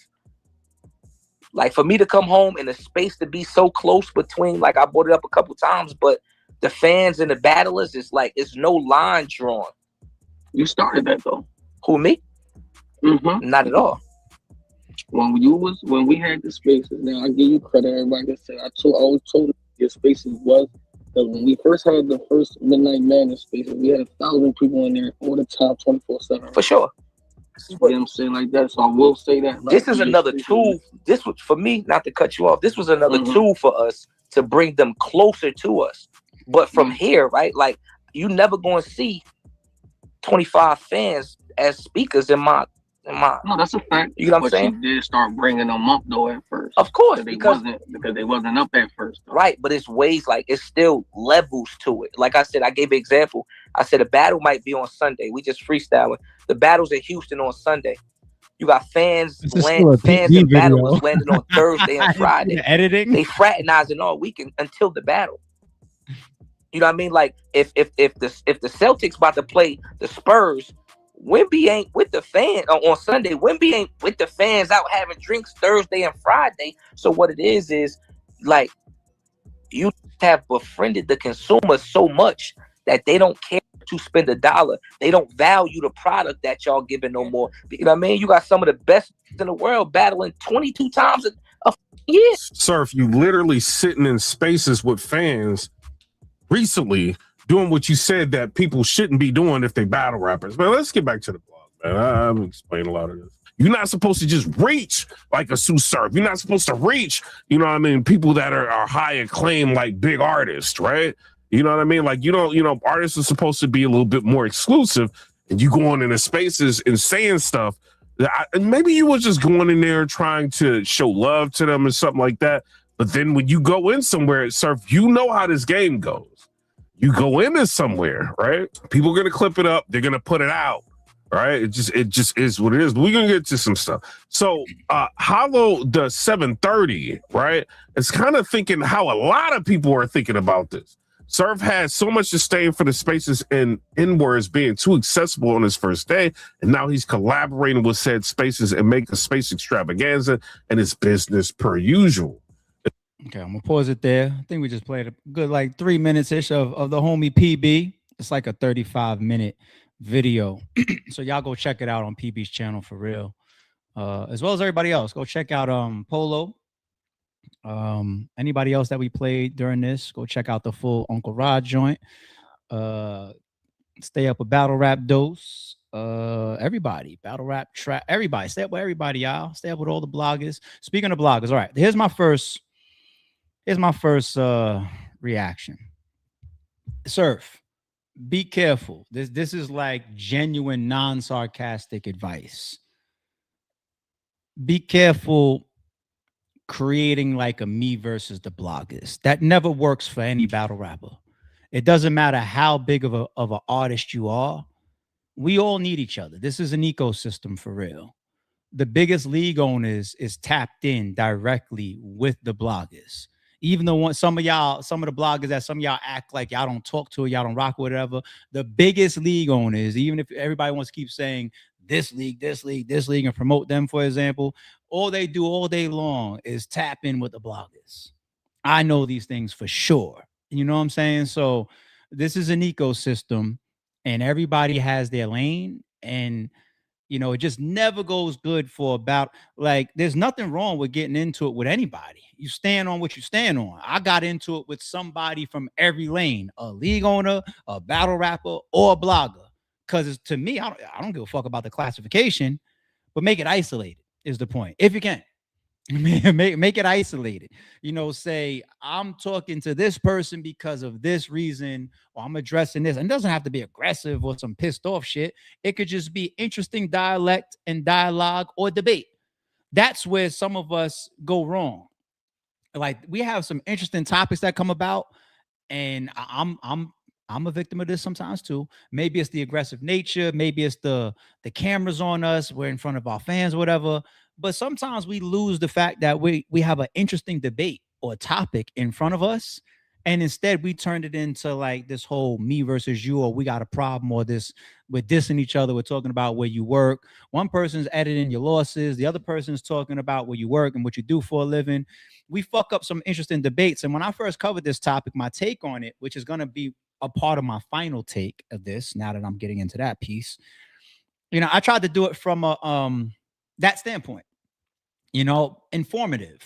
[SPEAKER 4] like, for me to come home and the space to be so close between, like, I brought it up a couple times, but the fans and the battlers, it's like, it's no line drawn.
[SPEAKER 9] You started that though.
[SPEAKER 4] Who, me?
[SPEAKER 9] Mm-hmm.
[SPEAKER 4] Not at all.
[SPEAKER 9] When we had the spaces, now I give you credit, everybody said, I always told you your spaces was, because when we first had the first Midnight Madness spaces, we had 1,000 people in there all the time, 24/7.
[SPEAKER 4] For sure.
[SPEAKER 9] You know what I'm saying? Like that. So I will say that.
[SPEAKER 4] This is another tool. This was, for me, not to cut you off, this was another tool for us to bring them closer to us. But from here, right, like, you never going to see 25 fans as speakers in my. No,
[SPEAKER 9] that's a fact.
[SPEAKER 4] You know what I'm saying?
[SPEAKER 9] You did start bringing them up though at first.
[SPEAKER 4] Of course,
[SPEAKER 9] because they wasn't up at first. Though.
[SPEAKER 4] Right, but it's ways, like, it's still levels to it. Like I said, I gave an example. I said a battle might be on Sunday. We just freestyling. The battle's in Houston on Sunday. You got fans and battlers landing on Thursday and Friday.
[SPEAKER 1] Editing.
[SPEAKER 4] They fraternizing all weekend until the battle. You know what I mean? Like, if the Celtics about to play the Spurs, Wemby ain't with the fans on Sunday. Wemby ain't with the fans out having drinks Thursday and Friday. So what it is like, you have befriended the consumer so much that they don't care to spend $1. They don't value the product that y'all giving no more. You know what I mean? You got some of the best in the world battling 22 times a year.
[SPEAKER 8] Surf, you literally sitting in spaces with fans recently doing what you said that people shouldn't be doing if they battle rappers. Man, let's get back to the blog, man. I'm explaining a lot of this. You're not supposed to just reach like a Tsu Surf. You're not supposed to reach, you know what I mean, people that are high acclaim, like big artists, right? You know what I mean? Like, you know, artists are supposed to be a little bit more exclusive, and you going into spaces and saying stuff that maybe you were just going in there trying to show love to them or something like that. But then when you go in somewhere at Surf, you know how this game goes. You go into somewhere, right? People are going to clip it up. They're going to put it out. Right, it just is what it is. But we're gonna get to some stuff. So, Hollow the 730, right? It's kind of thinking how a lot of people are thinking about this. Surf had so much disdain for the spaces and N-words being too accessible on his first day, and now he's collaborating with said spaces and make a space extravaganza, and it's business per usual.
[SPEAKER 1] Okay, I'm gonna pause it there. I think we just played a good like 3 minutes ish of the homie PB. It's like a 35-minute video. So y'all go check it out on PB's channel for real. As well as everybody else. Go check out Polo. Anybody else that we played during this, go check out the full Uncle Rod joint. Stay up with Battle Rap Dose. Everybody, Battle Rap Trap, everybody, stay up with everybody, y'all. Stay up with all the bloggers. Speaking of bloggers, all right, here's my first reaction. Surf, be careful. This is like genuine, non-sarcastic advice. Be careful creating like a me versus the bloggers. That never works for any battle rapper. It doesn't matter how big of an artist you are. We all need each other. This is an ecosystem for real. The biggest league owners is tapped in directly with the bloggers. Even though some of the bloggers that some of y'all act like y'all don't talk to, y'all don't rock with, whatever. The biggest league owners, even if everybody wants to keep saying this league, and promote them, for example, all they do all day long is tap in with the bloggers. I know these things for sure. You know what I'm saying? So this is an ecosystem and everybody has their lane, and you know, it just never goes good for about like there's nothing wrong with getting into it with anybody. You stand on what you stand on. I got into it with somebody from every lane, a league owner, a battle rapper, or a blogger. Because to me, I don't give a fuck about the classification, but make it isolated is the point. If you can. Make it isolated. You know, say I'm talking to this person because of this reason, or I'm addressing this. And it doesn't have to be aggressive or some pissed off shit. It could just be interesting dialect and dialogue or debate. That's where some of us go wrong. Like we have some interesting topics that come about, and I'm a victim of this sometimes too. Maybe it's the aggressive nature, maybe it's the cameras on us, we're in front of our fans, whatever. But sometimes we lose the fact that we have an interesting debate or topic in front of us, and instead we turned it into like this whole me versus you, or we got a problem, or this we're dissing each other. We're talking about where you work. One person's editing your losses, the other person's talking about where you work and what you do for a living. We fuck up some interesting debates. And when I first covered this topic, my take on it, which is going to be a part of my final take of this, now that I'm getting into that piece, you know, I tried to do it from a that standpoint. You know, informative,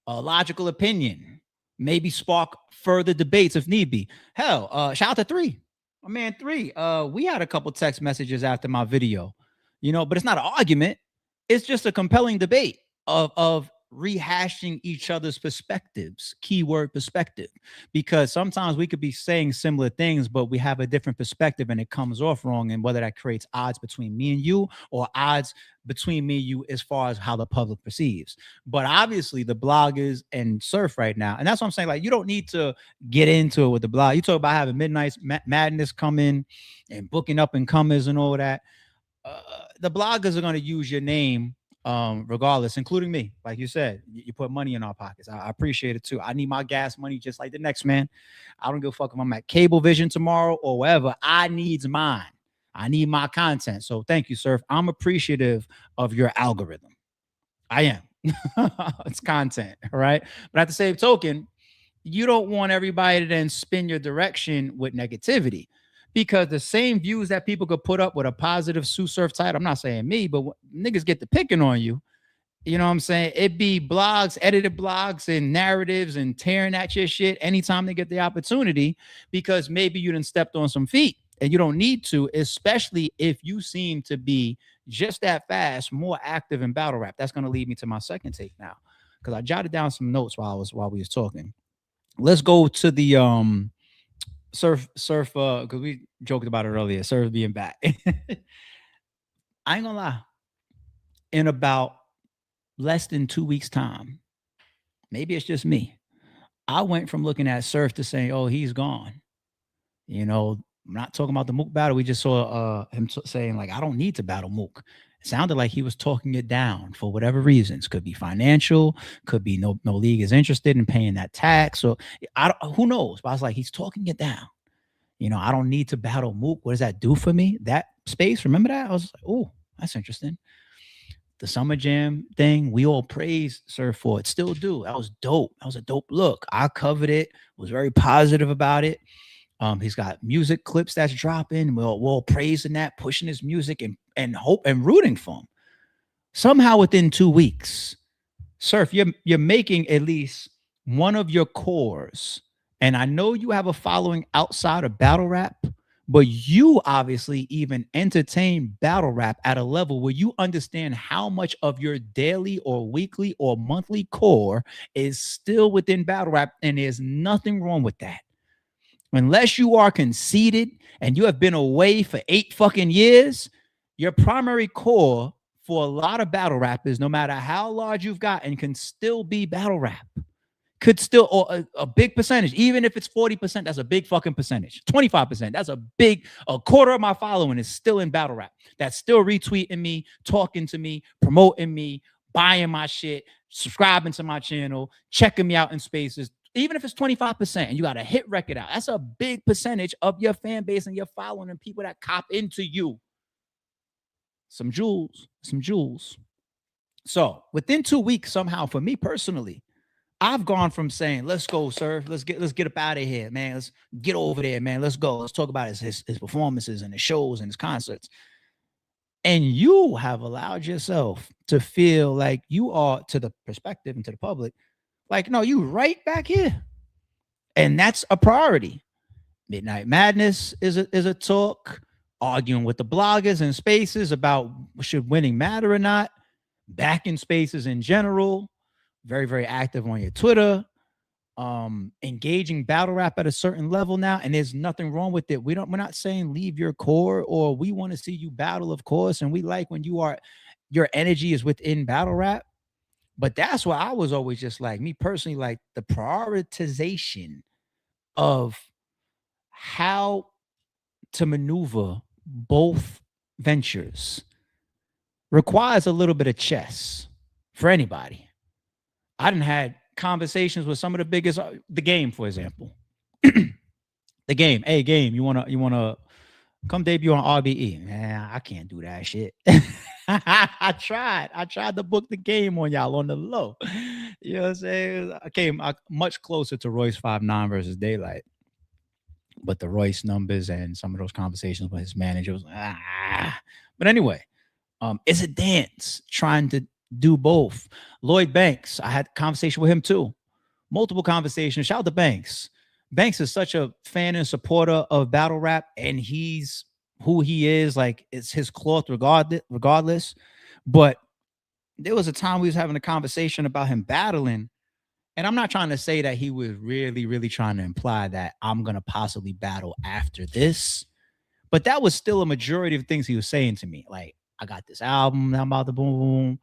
[SPEAKER 1] logical opinion, maybe spark further debates if need be. Hell, shout out to 3. My man 3. We had a couple text messages after my video, you know, but it's not an argument. It's just a compelling debate of rehashing each other's perspectives, keyword perspective, because sometimes we could be saying similar things, but we have a different perspective and it comes off wrong. And whether that creates odds between me and you or odds between me and you as far as how the public perceives. But obviously the bloggers and Surf right now, and that's what I'm saying, like, you don't need to get into it with the blog. You talk about having Midnight Madness come in and booking up and comers and all that. The bloggers are going to use your name regardless, including me. Like you said, you put money in our pockets. I appreciate it too. I need my gas money just like the next man. I don't give a fuck if I'm at Cablevision tomorrow or wherever. I needs mine. I need my content. So thank you, Surf. I'm appreciative of your algorithm. I am. It's content, all right? But at the same token, you don't want everybody to then spin your direction with negativity, because the same views that people could put up with a positive Tsu Surf title, I'm not saying me, but niggas get to picking on you, You know what I'm saying? It be blogs, edited blogs and narratives and tearing at your shit anytime they get the opportunity, because maybe you done stepped on some feet and you don't need to, especially if you seem to be just that fast, more active in battle rap. That's going to lead me to my second take now, because I jotted down some notes while we was talking. Let's go to the surf because we joked about it earlier, Surf being back. I ain't gonna lie, in about less than 2 weeks time, maybe it's just me, I went from looking at Surf to saying, oh, he's gone. You know, I'm not talking about the Mook battle. We just saw him saying, like, I don't need to battle Mook. It sounded like he was talking it down for whatever reasons. Could be financial, could be no league is interested in paying that tax. So who knows? But I was like, he's talking it down. You know, I don't need to battle Mook. What does that do for me? That space, remember that? I was like, oh, that's interesting. The Summer Jam thing, we all praised Surf for it. Still do. That was dope. That was a dope look. I covered it, was very positive about it. He's got music clips that's dropping. We're all praising that, pushing his music and hope and rooting for him. Somehow within 2 weeks, Surf, you're making at least one of your cores. And I know you have a following outside of battle rap, but you obviously even entertain battle rap at a level where you understand how much of your daily or weekly or monthly core is still within battle rap. And there's nothing wrong with that. Unless you are conceited and you have been away for 8 fucking years, your primary core for a lot of battle rappers, no matter how large you've gotten, can still be battle rap. Could still, or a big percentage, even if it's 40%, that's a big fucking percentage. 25%, that's a quarter of my following is still in battle rap. That's still retweeting me, talking to me, promoting me, buying my shit, subscribing to my channel, checking me out in spaces. Even if it's 25% and you got a hit record out, that's a big percentage of your fan base and your following and people that cop into you. Some jewels. So within 2 weeks, somehow for me personally, I've gone from saying, let's go, Surf. Let's get up out of here, man. Let's get over there, man. Let's go. Let's talk about his performances and his shows and his concerts. And you have allowed yourself to feel like you are, to the perspective and to the public, like, no, you right back here. And that's a priority. Midnight Madness is a talk, arguing with the bloggers and spaces about should winning matter or not, back in spaces in general. Very, very active on your Twitter, engaging battle rap at a certain level now, and there's nothing wrong with it. We're not saying leave your core, or we want to see you battle, of course, and we like when your energy is within battle rap. But that's why I was always just like, me personally, like the prioritization of how to maneuver both ventures requires a little bit of chess for anybody. I done had conversations with some of the biggest, the Game, for example. The Game, hey, Game, you wanna come debut on RBE? Man, I can't do that shit. I tried to book the Game on y'all on the low. You know what I'm saying? I came much closer to Royce 5'9" versus Daylight. But the Royce numbers and some of those conversations with his manager was But anyway, it's a dance trying to do both. Lloyd Banks, I had a conversation with him too. Multiple conversations. Shout out to Banks. Banks is such a fan and supporter of battle rap, and he's who he is. Like, it's his cloth regardless. But there was a time we was having a conversation about him battling, and I'm not trying to say that he was really, really trying to imply that I'm going to possibly battle after this, but that was still a majority of things he was saying to me. Like, I got this album, I'm about to boom.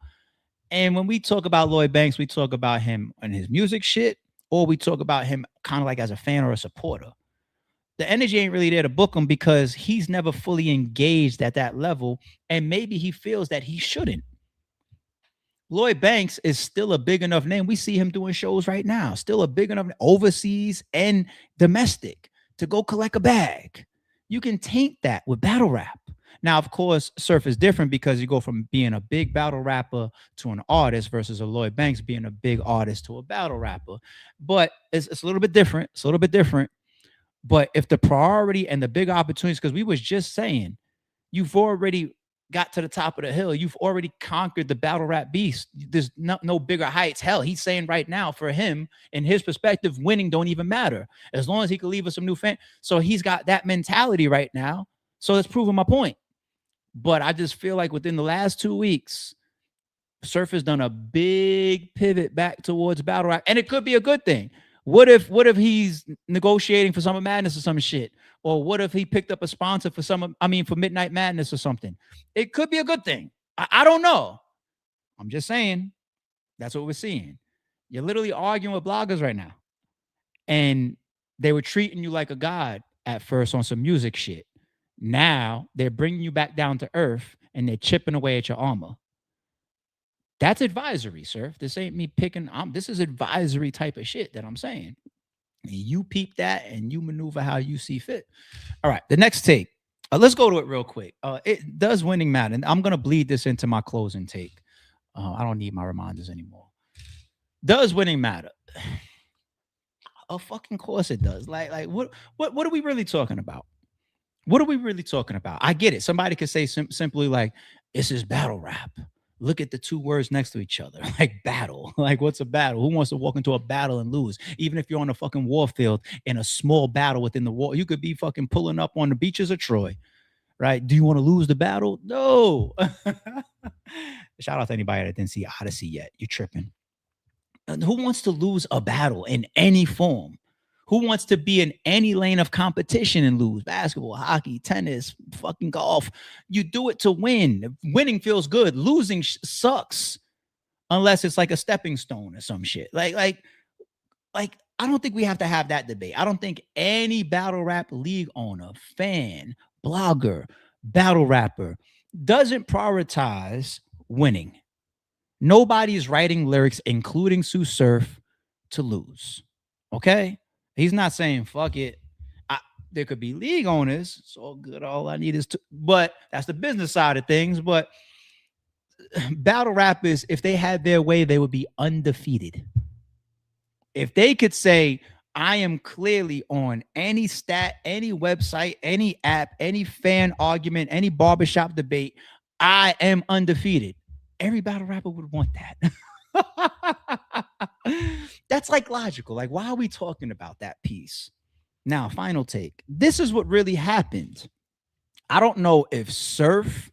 [SPEAKER 1] And when we talk about Lloyd Banks, we talk about him and his music shit, or we talk about him kind of like as a fan or a supporter. The energy ain't really there to book him because he's never fully engaged at that level, and maybe he feels that he shouldn't. Lloyd Banks is still a big enough name. We see him doing shows right now, still a big enough overseas and domestic to go collect a bag. You can taint that with battle rap. Now, of course, Surf is different because you go from being a big battle rapper to an artist versus a Lloyd Banks being a big artist to a battle rapper. But it's a little bit different. It's a little bit different. But if the priority and the big opportunities, because we was just saying, you've already got to the top of the hill. You've already conquered the battle rap beast. There's no bigger heights. Hell, he's saying right now, for him, in his perspective, winning don't even matter as long as he can leave us some new fans. So he's got that mentality right now. So that's proving my point. But I just feel like within the last 2 weeks, Surf has done a big pivot back towards battle rap, and it could be a good thing. What if he's negotiating for Summer Madness or some shit? Or what if he picked up a sponsor for for Midnight Madness or something? It could be a good thing. I don't know. I'm just saying that's what we're seeing. You're literally arguing with bloggers right now. And they were treating you like a god at first on some music shit. Now they're bringing you back down to earth and they're chipping away at your armor. That's advisory, sir. This ain't me picking. This is advisory type of shit that I'm saying. And you peep that and you maneuver how you see fit. All right, the next take. Let's go to it real quick. It does winning matter. And I'm going to bleed this into my closing take. I don't need my reminders anymore. Does winning matter? Of fucking course it does. Like what are we really talking about? What are we really talking about? I get it. Somebody could say simply like, this is battle rap. Look at the two words next to each other, like battle. Like, what's a battle? Who wants to walk into a battle and lose? Even if you're on a fucking war field in a small battle within the war, you could be fucking pulling up on the beaches of Troy, right? Do you want to lose the battle? No. Shout out to anybody that didn't see Odyssey yet. You're tripping. And who wants to lose a battle in any form? Who wants to be in any lane of competition and lose? Basketball, hockey, tennis, fucking golf. You do it to win. Winning feels good. Losing sucks. Unless it's like a stepping stone or some shit. Like, I don't think we have to have that debate. I don't think any battle rap league owner, fan, blogger, battle rapper doesn't prioritize winning. Nobody's writing lyrics, including Tsu Surf, to lose. Okay? He's not saying fuck it. There could be league owners. It's all good. All I need is to, but that's the business side of things. But battle rappers, if they had their way, they would be undefeated. If they could say, I am clearly on any stat, any website, any app, any fan argument, any barbershop debate, I am undefeated. Every battle rapper would want that. That's like logical. Like, why are we talking about that piece? Now, final take. This is what really happened. I don't know if Surf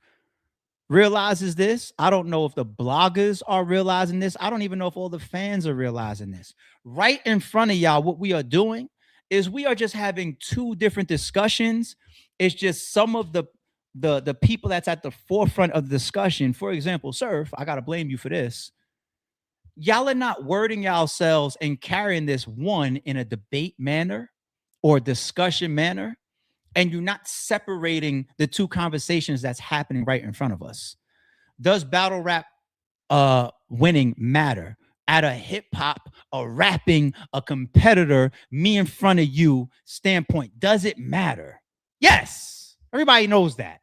[SPEAKER 1] realizes this. I don't know if the bloggers are realizing this. I don't even know if all the fans are realizing this. Right in front of y'all, what we are doing is we are just having two different discussions. It's just some of the people that's at the forefront of the discussion. For example, Surf, I got to blame you for this. Y'all are not wording yourselves and carrying this one in a debate manner or discussion manner, and you're not separating the two conversations that's happening right in front of us. Does battle rap winning matter? At a hip hop, a rapping, a competitor, me in front of you standpoint, does it matter? Yes. Everybody knows that.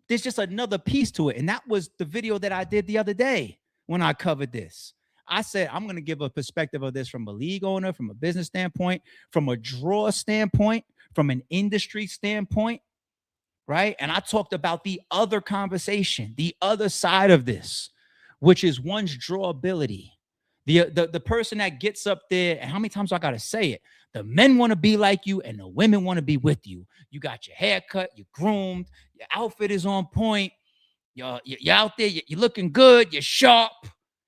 [SPEAKER 1] There's just another piece to it, and that was the video that I did the other day when I covered this. I said, I'm going to give a perspective of this from a league owner, from a business standpoint, from a draw standpoint, from an industry standpoint, right? And I talked about the other conversation, the other side of this, which is one's drawability. The person that gets up there, and how many times do I got to say it? The men want to be like you and the women want to be with you. You got your hair cut, you're groomed, your outfit is on point, you're out there, you're looking good, you're sharp.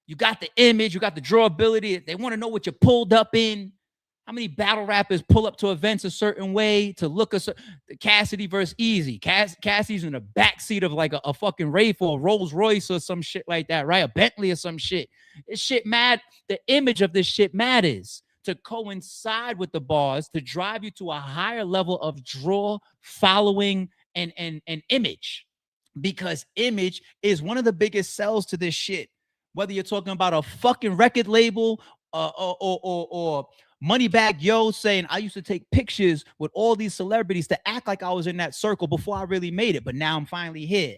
[SPEAKER 1] You got the image, you got the drawability. They want to know what you pulled up in. How many battle rappers pull up to events a certain way to look Cassidy versus Easy? Cassidy's in the backseat of like a fucking Wraith or a Rolls Royce or some shit like that, right? A Bentley or some shit. This shit mad. The image of this shit matters to coincide with the bars to drive you to a higher level of draw, following, and image. Because image is one of the biggest sells to this shit. Whether you're talking about a fucking record label or Moneybag Yo saying, I used to take pictures with all these celebrities to act like I was in that circle before I really made it, but now I'm finally here.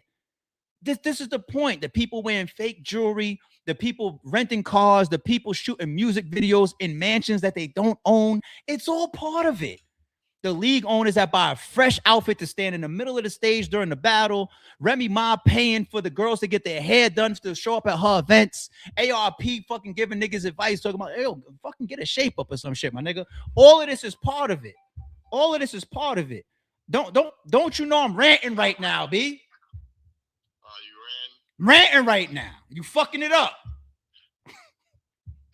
[SPEAKER 1] This is the point. The people wearing fake jewelry, the people renting cars, the people shooting music videos in mansions that they don't own. It's all part of it. The league owners that buy a fresh outfit to stand in the middle of the stage during the battle. Remy Ma paying for the girls to get their hair done to show up at her events. ARP fucking giving niggas advice, talking about, yo, fucking get a shape up or some shit, my nigga. All of this is part of it. All of this is part of it. Don't you know I'm ranting right now, B?
[SPEAKER 10] You
[SPEAKER 1] ranting right now. You fucking it up.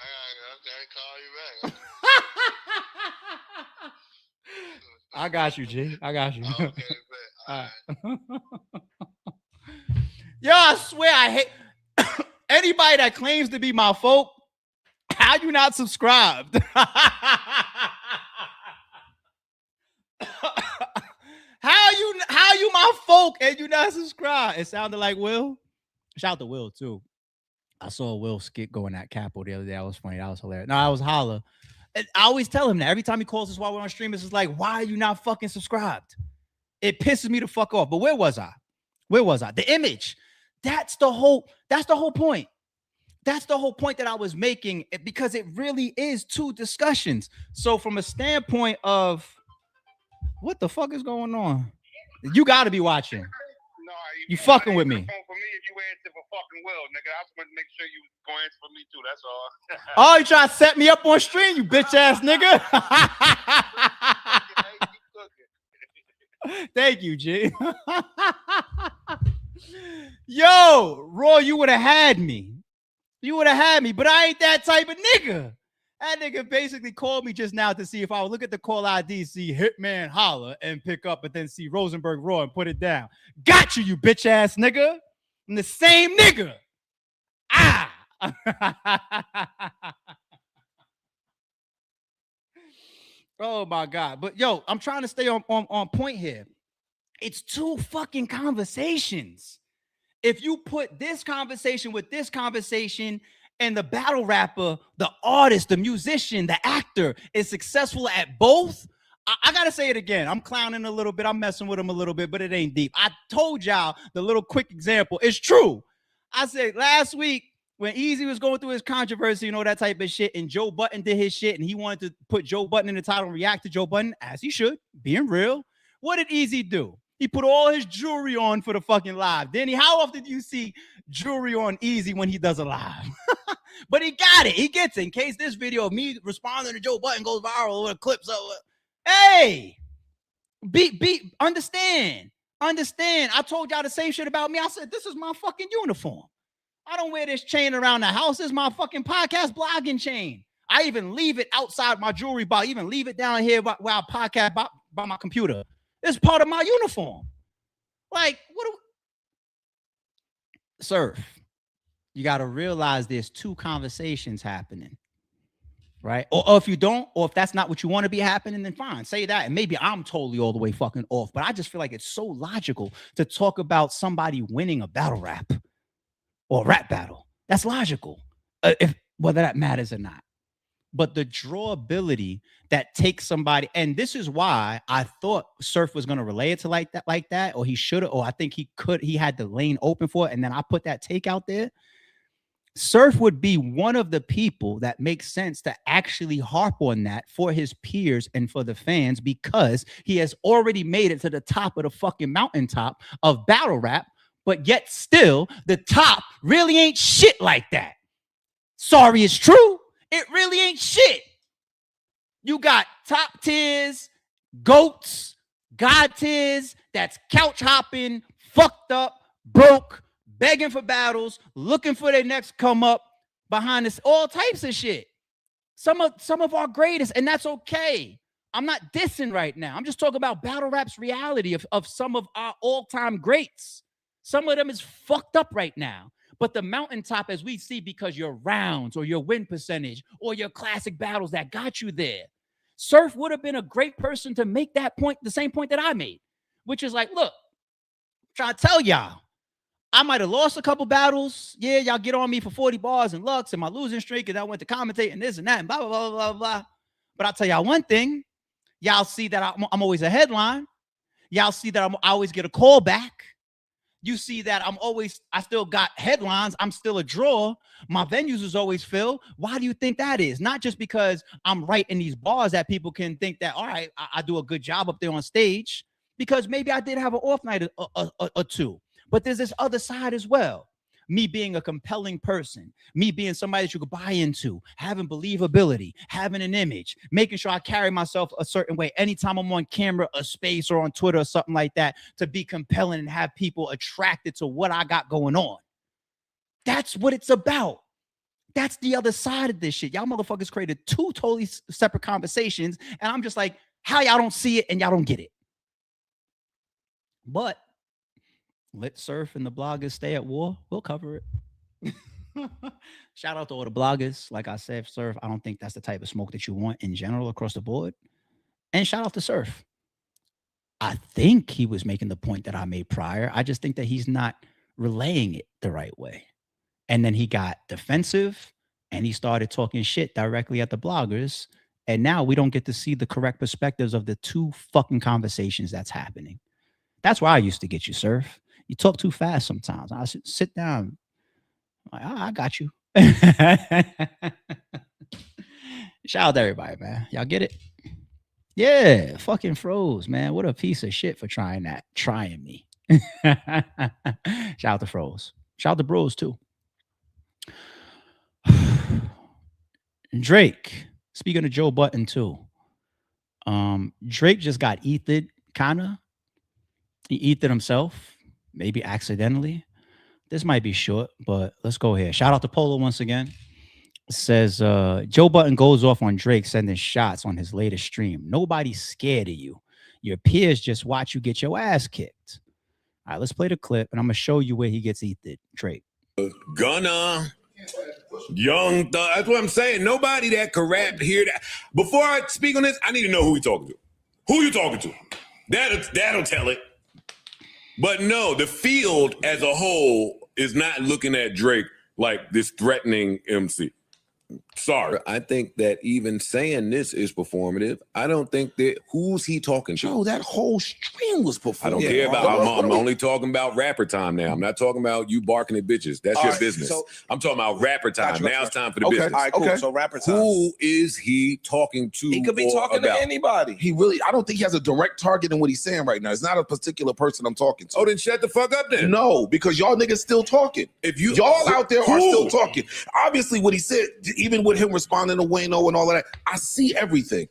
[SPEAKER 10] I call you back.
[SPEAKER 1] I got you, G. I got you.
[SPEAKER 10] Okay,
[SPEAKER 1] All right. Yo, I swear I hate anybody that claims to be my folk. How you not subscribed? How you my folk and you not subscribed? It sounded like Will. Shout out to Will too. I saw Will skit going at Capo the other day. That was funny. That was hilarious. No, I was holla. And I always tell him that every time he calls us while we're on stream, it's just like, why are you not fucking subscribed? It pisses me the fuck off. But where was I? The image. That's the whole point. That's the whole point that I was making, because it really is two discussions. So from a standpoint of what the fuck is going on? You got to be watching.
[SPEAKER 10] No,
[SPEAKER 1] you fucking with me.
[SPEAKER 10] For me, if you answer for fucking Will, nigga, I just want to make sure you go answer for me too. That's all.
[SPEAKER 1] Oh, you trying to set me up on stream, you bitch ass nigga. Thank you, G. Yo, Roy, you would have had me. But I ain't that type of nigga. That nigga basically called me just now to see if I would look at the call ID, see Hitman holler and pick up, but then see Rosenberg roar and put it down. Got you, you bitch ass nigga. I'm the same nigga. Ah. Oh my God. But yo, I'm trying to stay on point here. It's two fucking conversations. If you put this conversation with this conversation, and the battle rapper, the artist, the musician, the actor is successful at both, I gotta say it again. I'm clowning a little bit. I'm messing with him a little bit, but it ain't deep. I told y'all the little quick example. It's true. I said last week when Easy was going through his controversy, you know, that type of shit, and Joe Budden did his shit, and he wanted to put Joe Budden in the title and react to Joe Budden, as he should, being real. What did Easy do? He put all his jewelry on for the fucking live. Danny, how often do you see jewelry on Easy when he does a live? But he got it. He gets it. In case this video of me responding to Joe Budden goes viral with clips of hey, understand. I told y'all the same shit about me. I said, this is my fucking uniform. I don't wear this chain around the house. This is my fucking podcast blogging chain. I even leave it outside my jewelry box. Even leave it down here while I podcast by my computer. It's part of my uniform. Like, what do Surf? You got to realize there's two conversations happening, right? Or if you don't, or if that's not what you want to be happening, then fine, say that. And maybe I'm totally all the way fucking off, but I just feel like it's so logical to talk about somebody winning a battle rap or a rap battle. That's logical, if whether that matters or not. But the drawability that takes somebody, and this is why I thought Surf was going to relay it to like that, or he should have, or I think he had the lane open for it, and then I put that take out there. Surf would be one of the people that makes sense to actually harp on that for his peers and for the fans, because he has already made it to the top of the fucking mountaintop of battle rap, but yet still the top really ain't shit like that. Sorry, it's true. It really ain't shit. You got top tiers, goats, god tiers, that's couch hopping, fucked up, broke, begging for battles, looking for their next come up behind this, all types of shit. Some of our greatest, and that's okay. I'm not dissing right now. I'm just talking about battle rap's reality of some of our all-time greats. Some of them is fucked up right now. But the mountaintop, as we see, because your rounds or your win percentage or your classic battles that got you there. Surf would have been a great person to make that point, the same point that I made, which is like, look, I'm trying to tell y'all, I might have lost a couple battles. Yeah, y'all get on me for 40 bars and Lux and my losing streak, and I went to commentate and this and that and blah, blah, blah, blah, blah. But I'll tell y'all one thing. Y'all see that I'm always a headline. Y'all see that I always get a call back. You see that I still got headlines. I'm still a draw. My venues is always filled. Why do you think that is? Not just because I'm right in these bars that people can think that, all right, I do a good job up there on stage, because maybe I did have an off night or two. But there's this other side as well. Me being a compelling person, me being somebody that you could buy into, having believability, having an image, making sure I carry myself a certain way. Anytime I'm on camera, a space, or on Twitter or something like that, to be compelling and have people attracted to what I got going on. That's what it's about. That's the other side of this shit. Y'all motherfuckers created two totally separate conversations, and I'm just like, how y'all don't see it and y'all don't get it? But let Surf and the bloggers stay at war. We'll cover it. Shout out to all the bloggers. Like I said, Surf, I don't think that's the type of smoke that you want in general across the board. And shout out to Surf. I think he was making the point that I made prior. I just think that he's not relaying it the right way. And then he got defensive and he started talking shit directly at the bloggers. And now we don't get to see the correct perspectives of the two fucking conversations that's happening. That's where I used to get you, Surf. You talk too fast sometimes. I should sit down. Like, I got you. Shout out to everybody, man. Y'all get it? Yeah, fucking froze, man. What a piece of shit for trying that. Trying me. Shout out to froze. Shout out to bros, too. Drake. Speaking of Joe Budden, too. Drake just got ethered, kinda. He ethered himself. Maybe accidentally. This might be short, but let's go here. Shout out to Polo once again. It says, Joe Budden goes off on Drake sending shots on his latest stream. Nobody's scared of you. Your peers just watch you get your ass kicked. All right, let's play the clip, and I'm going to show you where he gets ethered. Drake.
[SPEAKER 11] Gunna. Young Thug. That's what I'm saying. Nobody that can rap hear that. Before I speak on this, I need to know who you talking to. Who you talking to? That'll tell it. But no, the field as a whole is not looking at Drake like this threatening MC. Sorry. I think that even saying this is performative. I don't think that who's he talking to?
[SPEAKER 12] Joe, that whole stream was performative.
[SPEAKER 11] I don't care about I'm only talking about rapper time now. I'm not talking about you barking at bitches. That's your business. So, I'm talking about rapper time. Now it's time for the business.
[SPEAKER 12] All right, cool. So rapper time.
[SPEAKER 11] Who is he talking to?
[SPEAKER 12] He could be talking to anybody. I don't think he has a direct target in what he's saying right now. It's not a particular person I'm talking to.
[SPEAKER 11] Oh, then shut the fuck up then.
[SPEAKER 12] No, because y'all niggas still talking.
[SPEAKER 11] If you
[SPEAKER 12] y'all out there are still talking. Obviously what he said, even with him responding to Wayno and all of that, I see everything.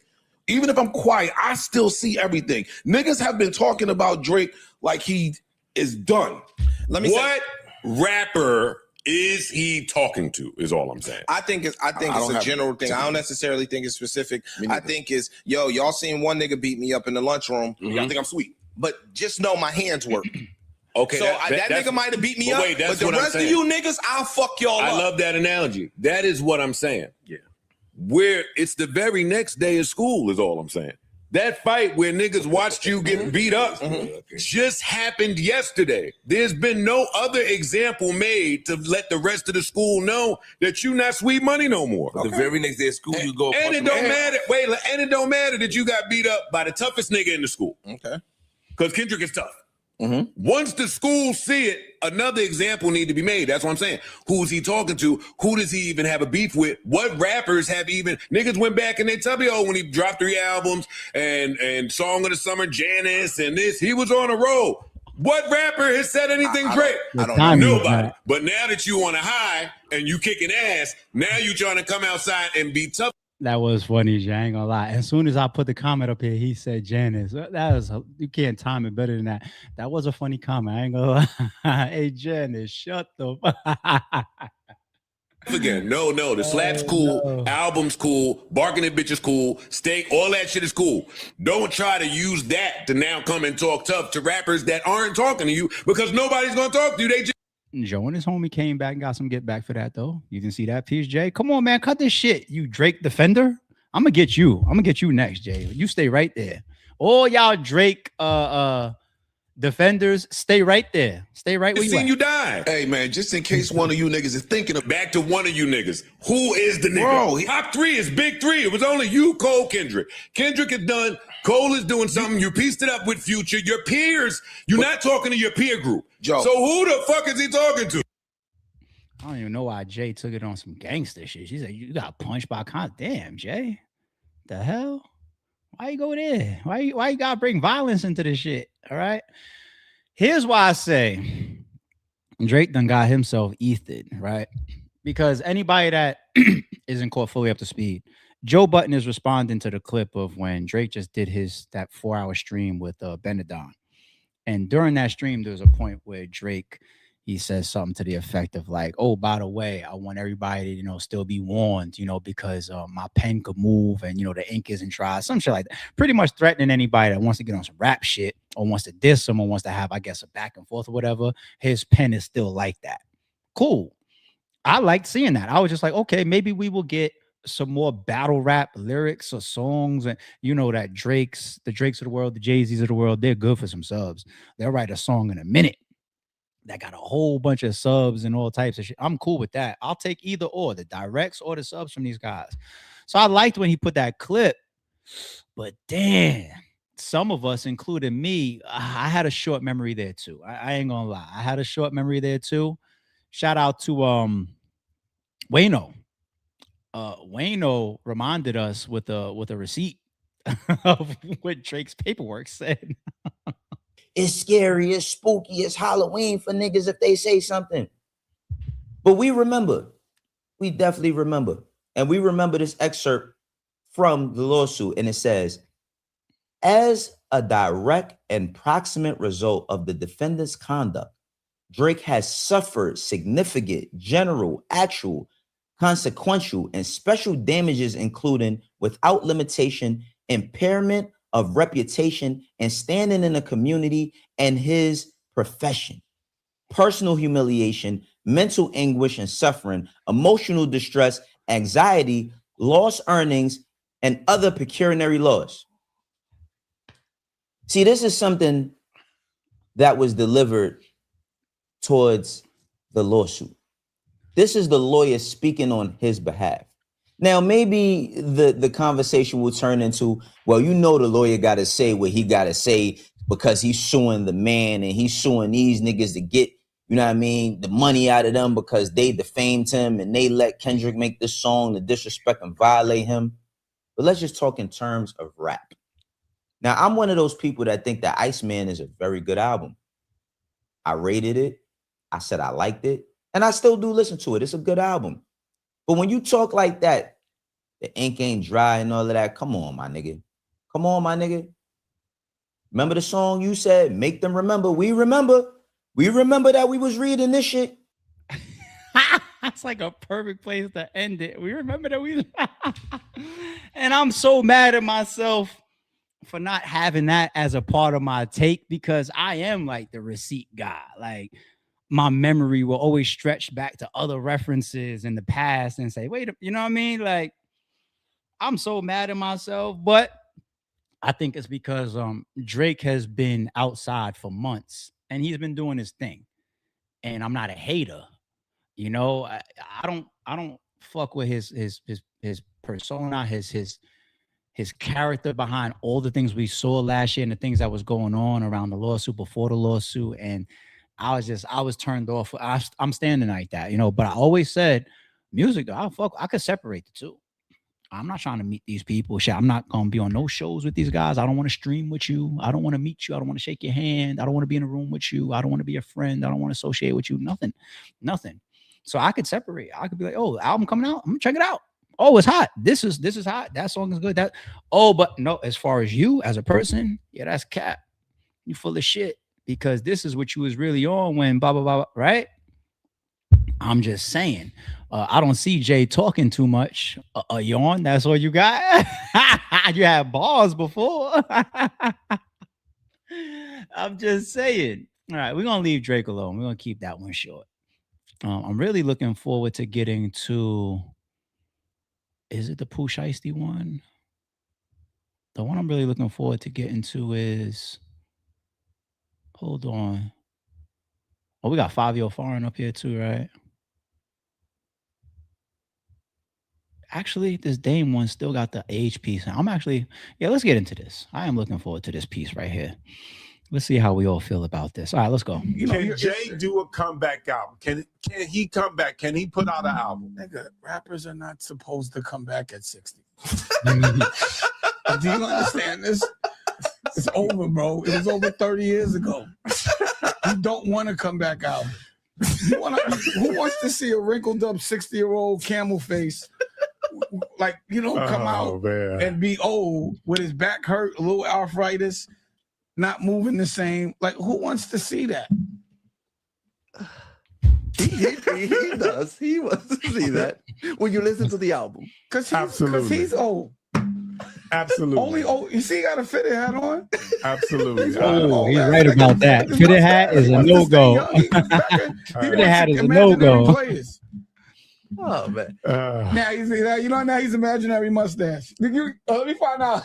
[SPEAKER 12] Even if I'm quiet, I still see everything. Niggas have been talking about Drake like he is done.
[SPEAKER 11] Let me what rapper is he talking to is all I'm saying.
[SPEAKER 13] I think it's a general thing. I don't necessarily think it's specific. I think it's, y'all seen one nigga beat me up in the lunchroom.
[SPEAKER 12] Y'all think I'm sweet.
[SPEAKER 13] But just know my hands work.
[SPEAKER 11] Okay,
[SPEAKER 13] so that nigga might have beat me up, but the rest of you niggas, I'll fuck y'all up.
[SPEAKER 11] I love that analogy. That is what I'm saying.
[SPEAKER 12] Yeah.
[SPEAKER 11] Where it's the very next day of school is all I'm saying. That fight where niggas watched you get beat up just happened yesterday. There's been no other example made to let the rest of the school know that you not Sweet Money no more.
[SPEAKER 12] The very next day of school, you go.
[SPEAKER 11] And it don't matter. And it don't matter that you got beat up by the toughest nigga in the school.
[SPEAKER 12] Okay.
[SPEAKER 11] Because Kendrick is tough. Once the schools see it, another example need to be made. That's what I'm saying. Who's he talking to? Who does he even have a beef with? What rappers have even niggas went back and they tell me, when he dropped 3 albums and Song of the Summer, Janice, and this, he was on a roll. What rapper has said anything great?
[SPEAKER 13] I don't know.
[SPEAKER 11] Nobody. But now that you on a high and you kicking ass, now you trying to come outside and be tough.
[SPEAKER 1] That was funny, Jay. I ain't gonna lie. As soon as I put the comment up here, he said Janice. That was, you can't time it better than that. That was a funny comment. I ain't gonna lie. Hey, Janice, shut the
[SPEAKER 11] Again, no. The slap's cool, album's cool, barking at bitches cool, steak, all that shit is cool. Don't try to use that to now come and talk tough to rappers that aren't talking to you because nobody's gonna talk to you. They just
[SPEAKER 1] Joe and his homie came back and got some get back for that, though. You didn't see that piece, Jay? Come on, man. Cut this shit. You Drake defender. I'm going to get you. I'm going to get you next, Jay. You stay right there. All y'all Drake Defenders, stay right there. Stay right where you
[SPEAKER 11] seen
[SPEAKER 1] at.
[SPEAKER 11] you die.
[SPEAKER 12] Hey man, just in case one of you niggas is thinking of
[SPEAKER 11] Back to one of you niggas. Who is the nigga?
[SPEAKER 12] Bro,
[SPEAKER 11] Top three is big three. It was only you, Cole, Kendrick. Kendrick is done. Cole is doing something. You pieced it up with Future. Your peers, you're not talking to your peer group.
[SPEAKER 12] Joe.
[SPEAKER 11] So who the fuck is he talking to?
[SPEAKER 1] I don't even know why Jay took it on some gangster shit. She said, you got punched by Cant. Damn, Jay. The hell? Why you go there? Why you gotta bring violence into this shit? All right. Here's why I say Drake done got himself ethered, right? Because anybody that isn't caught fully up to speed, Joe Button is responding to the clip of when Drake just did that 4-hour stream with Benedon. And during that stream, there was a point where Drake, he says something to the effect of like, oh, by the way, I want everybody to, still be warned, because my pen could move and, the ink isn't dry, some shit like that. Pretty much threatening anybody that wants to get on some rap shit or wants to diss him or wants to have, I guess, a back and forth or whatever. His pen is still like that. Cool. I liked seeing that. I was just like, okay, maybe we will get some more battle rap lyrics or songs. And that the Drakes of the world, the Jay-Z's of the world, they're good for some subs. They'll write a song in a minute that got a whole bunch of subs and all types of shit. I'm cool with that. I'll take either or, the directs or the subs from these guys. So I liked when he put that clip, but damn, some of us, including me, I had a short memory there too. I ain't gonna lie. I had a short memory there too. Shout out to Wayno. Wayno reminded us with a receipt of what Drake's paperwork said.
[SPEAKER 14] It's scary, it's spooky, it's Halloween for niggas if they say something. But we remember. We definitely remember. And we remember this excerpt from the lawsuit. And it says, as a direct and proximate result of the defendant's conduct, Drake has suffered significant general, actual, consequential, and special damages, including, without limitation, impairment of reputation and standing in the community and his profession, personal humiliation, mental anguish and suffering, emotional distress, anxiety, lost earnings, and other pecuniary loss. See, this is something that was delivered towards the lawsuit. This is the lawyer speaking on his behalf. Now, maybe the conversation will turn into, well, the lawyer got to say what he got to say because he's suing the man and he's suing these niggas to get, the money out of them because they defamed him and they let Kendrick make this song to disrespect and violate him. But let's just talk in terms of rap. Now, I'm one of those people that think that Iceman is a very good album. I rated it. I said I liked it. And I still do listen to it. It's a good album. But when you talk like that, the ink ain't dry and all of that, come on, my nigga. Come on, my nigga. Remember the song you said, make them remember? We remember. We remember that we was reading this shit.
[SPEAKER 1] That's like a perfect place to end it. We remember that we... And I'm so mad at myself for not having that as a part of my take because I am like the receipt guy. Like, my memory will always stretch back to other references in the past and say, wait, you know what I mean? Like, I'm so mad at myself, but I think it's because Drake has been outside for months and he's been doing his thing. And I'm not a hater. I don't fuck with his persona, his character behind all the things we saw last year and the things that was going on around the lawsuit, before the lawsuit. And I was turned off. I'm standing like that, but I always said music, though, I could separate the two. I'm not trying to meet these people. Shit, I'm not going to be on no shows with these guys. I don't want to stream with you. I don't want to meet you. I don't want to shake your hand. I don't want to be in a room with you. I don't want to be a friend. I don't want to associate with you. Nothing. So I could separate. I could be like, oh, the album coming out. I'm gonna check it out. Oh, it's hot. This is hot. That song is good. But no, as far as you as a person, yeah, that's cap. You full of shit. Because this is what you was really on when blah, blah, blah, right? I'm just saying. I don't see Jay talking too much. A yawn, that's all you got? You had bars before. I'm just saying. All right, we're going to leave Drake alone. We're going to keep that one short. I'm really looking forward to getting to... Is it the Pooh Shiesty one? The one I'm really looking forward to getting to is... Hold on. Oh, we got Fivio Foreign up here too, right? Actually, this Dame one still got the age piece. I'm actually, let's get into this. I am looking forward to this piece right here. Let's see how we all feel about this. All right, let's go.
[SPEAKER 8] Can Jay do a comeback album? Can he come back? Can he put out an album?
[SPEAKER 2] Nigga, rappers are not supposed to come back at 60. Do you understand this? It's over, bro. It was over 30 years ago. You don't want to come back out. Who wants to see a wrinkled up 60-year-old camel face, like, come out and be old with his back hurt, a little arthritis, not moving the same? Like, who wants to see that?
[SPEAKER 15] He does. He wants to see that when you listen to the album.
[SPEAKER 2] Because he's old.
[SPEAKER 8] Absolutely.
[SPEAKER 2] Only old. You see, he got a fitted hat on.
[SPEAKER 8] Absolutely.
[SPEAKER 1] He's right about that. Fitted hat is a no-go. Fitted hat is a no-go.
[SPEAKER 15] Oh man.
[SPEAKER 2] Now he's imaginary mustache. Let me find out.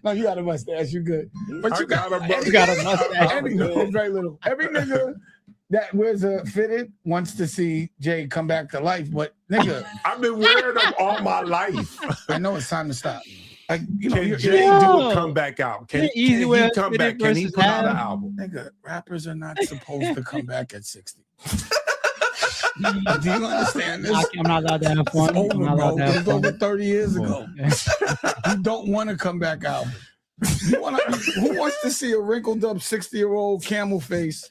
[SPEAKER 2] No, you got a mustache. You good. But you got a mustache. Very little. Every nigga that wears a fitted wants to see Jay come back to life. But nigga,
[SPEAKER 8] I've been wearing them all my life.
[SPEAKER 2] I know it's time to stop. Like,
[SPEAKER 8] can Jay do a comeback album? Can he come back? Can he put out an album?
[SPEAKER 2] Nigga, rappers are not supposed to come back at 60. Do you understand this?
[SPEAKER 1] I'm not allowed to have fun.
[SPEAKER 2] It's over, bro. It was over 30 years ago. You don't want to come back out. Who wants to see a wrinkled up 60-year-old camel face?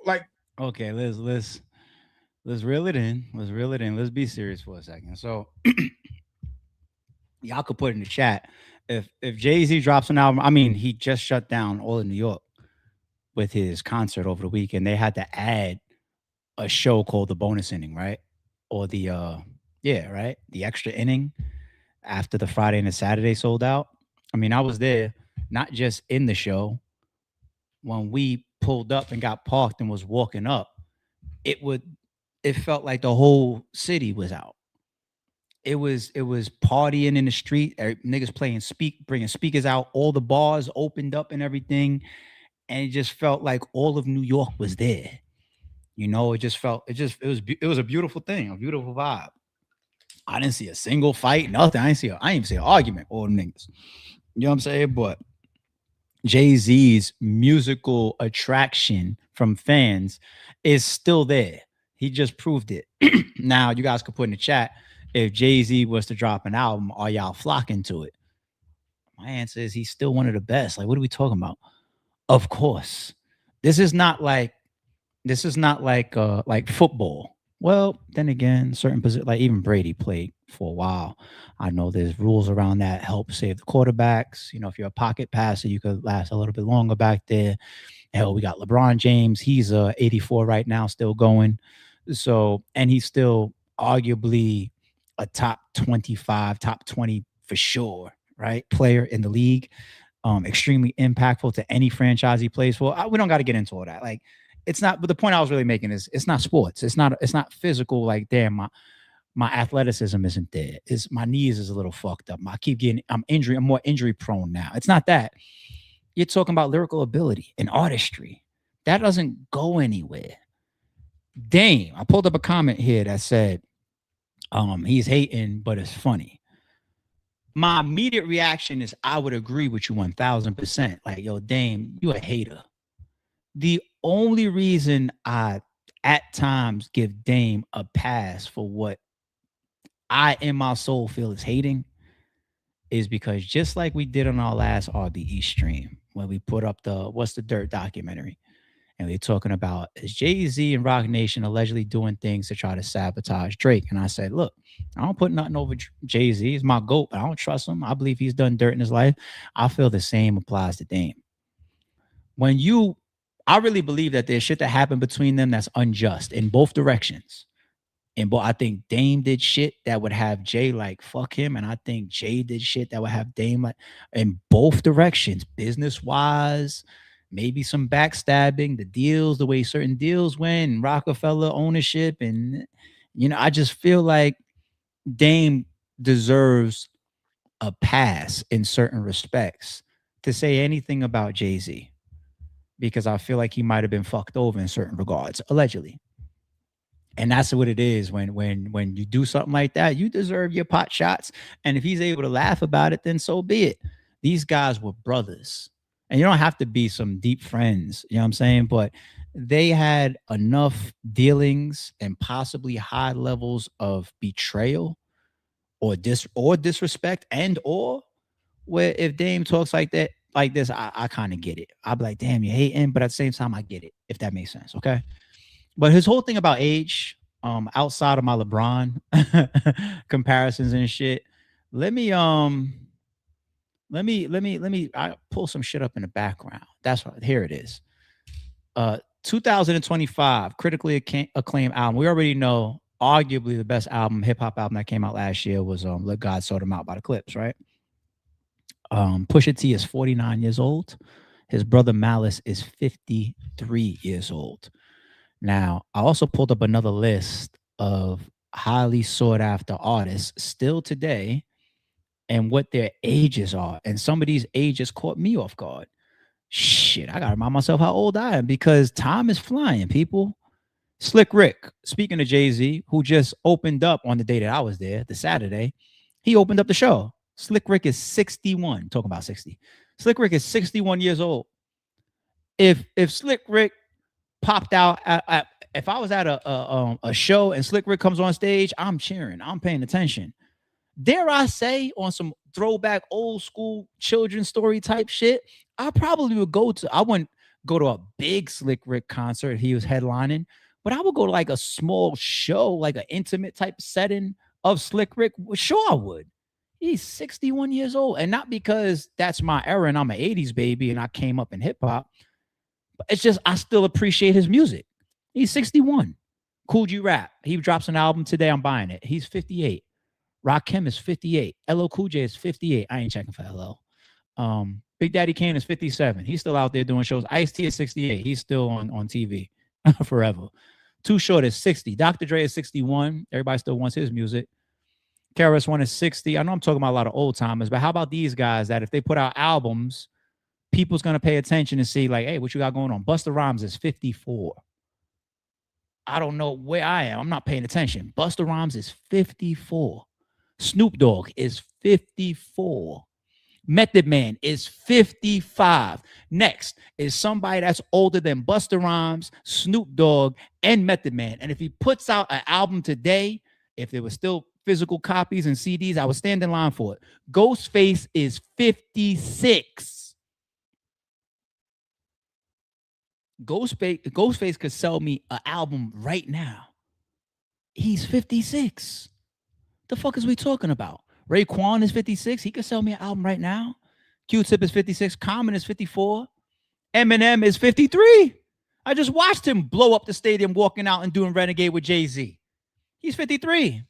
[SPEAKER 2] Like,
[SPEAKER 1] okay, let's reel it in. Let's be serious for a second. So y'all could put in the chat if Jay-Z drops an album. I mean, he just shut down all of New York with his concert over the weekend. They had to add a show called the bonus inning, right? Or the right? The extra inning after the Friday and the Saturday sold out. I mean, I was there, not just in the show. When we pulled up and got parked and was walking up, it felt like the whole city was out. It was partying in the street, niggas playing bringing speakers out, all the bars opened up and everything, and it just felt like all of New York was there. It was a beautiful thing, a beautiful vibe. I didn't see a single fight, nothing. I didn't even see an argument, all them niggas. You know what I'm saying? But Jay-Z's musical attraction from fans is still there. He just proved it. Now, you guys could put in the chat, if Jay-Z was to drop an album, are y'all flocking to it? My answer is he's still one of the best. Like, what are we talking about? Of course. This is not like football. Well, then again, certain positions, like even Brady played for a while. I know there's rules around that help save the quarterbacks. If you're a pocket passer, you could last a little bit longer back there. Hell, we got LeBron James. He's 84 right now, still going. So, and he's still arguably a top 25, top 20 for sure, right? Player in the league. Extremely impactful to any franchise he plays for. We don't got to get into all that. Like, it's not, but the point I was really making is it's not sports. It's not physical. Like, damn, my athleticism isn't there. My knees is a little fucked up. I'm more injury prone now. It's not that. You're talking about lyrical ability and artistry. That doesn't go anywhere. Dame, I pulled up a comment here that said, he's hating, but it's funny. My immediate reaction is I would agree with you 1000%. Like, yo, Dame, you a hater. The only reason I at times give Dame a pass for what I in my soul feel is hating is because just like we did on our last RBE stream when we put up the What's the Dirt documentary, and we're talking about is Jay-Z and Roc Nation allegedly doing things to try to sabotage Drake. And I said, look, I don't put nothing over Jay-Z. He's my GOAT, but I don't trust him. I believe he's done dirt in his life. I feel the same applies to Dame. I really believe that there's shit that happened between them that's unjust in both directions. I think Dame did shit that would have Jay like, fuck him. And I think Jay did shit that would have Dame like, in both directions, business-wise, maybe some backstabbing, the deals, the way certain deals went, and Rockefeller ownership. And, I just feel like Dame deserves a pass in certain respects to say anything about Jay-Z. because I feel like he might have been fucked over in certain regards, allegedly. And that's what it is. When you do something like that, you deserve your pot shots. And if he's able to laugh about it, then so be it. These guys were brothers. And you don't have to be some deep friends, you know what I'm saying? But they had enough dealings and possibly high levels of betrayal or disrespect, and or where if Dame talks like that, like this, I kind of get it. I'll be like, damn, you're hating, but at the same time, I get it, if that makes sense. Okay. But his whole thing about age, outside of my LeBron comparisons and shit, let me I pull some shit up in the background. That's what, here it is. 2025 critically acclaimed album. We already know arguably the best album, hip hop album that came out last year was Let God Sort Them Out by the Clips, right? Pusha T is 49 years old. His brother Malice is 53 years old. Now, I also pulled up another list of highly sought after artists still today and what their ages are. And some of these ages caught me off guard. Shit, I got to remind myself how old I am because time is flying, people. Slick Rick, speaking of Jay-Z, who just opened up on the day that I was there, the Saturday, he opened up the show. Slick Rick is 61. Talking about 60. Slick Rick is 61 years old. If Slick Rick popped out if I was at a show and Slick Rick comes on stage, I'm cheering. I'm paying attention. Dare I say, on some throwback old school children's story type shit, I probably would I wouldn't go to a big Slick Rick concert he was headlining, but I would go to like a small show, like an intimate type setting of Slick Rick. Sure, I would. He's 61 years old. And not because that's my era and I'm an 80s baby and I came up in hip hop. It's just I still appreciate his music. He's 61. Cool G Rap. He drops an album today. I'm buying it. He's 58. Rakim is 58. LL Cool J is 58. I ain't checking for LL. Big Daddy Kane is 57. He's still out there doing shows. Ice-T is 68. He's still on TV forever. Too Short is 60. Dr. Dre is 61. Everybody still wants his music. KRS-One is 60. I know I'm talking about a lot of old timers, but how about these guys that if they put out albums, people's going to pay attention and see like, hey, what you got going on? Busta Rhymes is 54. I don't know where I am. I'm not paying attention. Busta Rhymes is 54. Snoop Dogg is 54. Method Man is 55. Next is somebody that's older than Busta Rhymes, Snoop Dogg, and Method Man. And if he puts out an album today, if there were still physical copies and CDs, I would stand in line for it. Ghostface is 56. Ghostface could sell me an album right now. He's 56. The fuck is we talking about? Raekwon is 56. He could sell me an album right now. Q-Tip is 56. Common is 54. Eminem is 53. I just watched him blow up the stadium walking out and doing Renegade with Jay-Z. He's 53.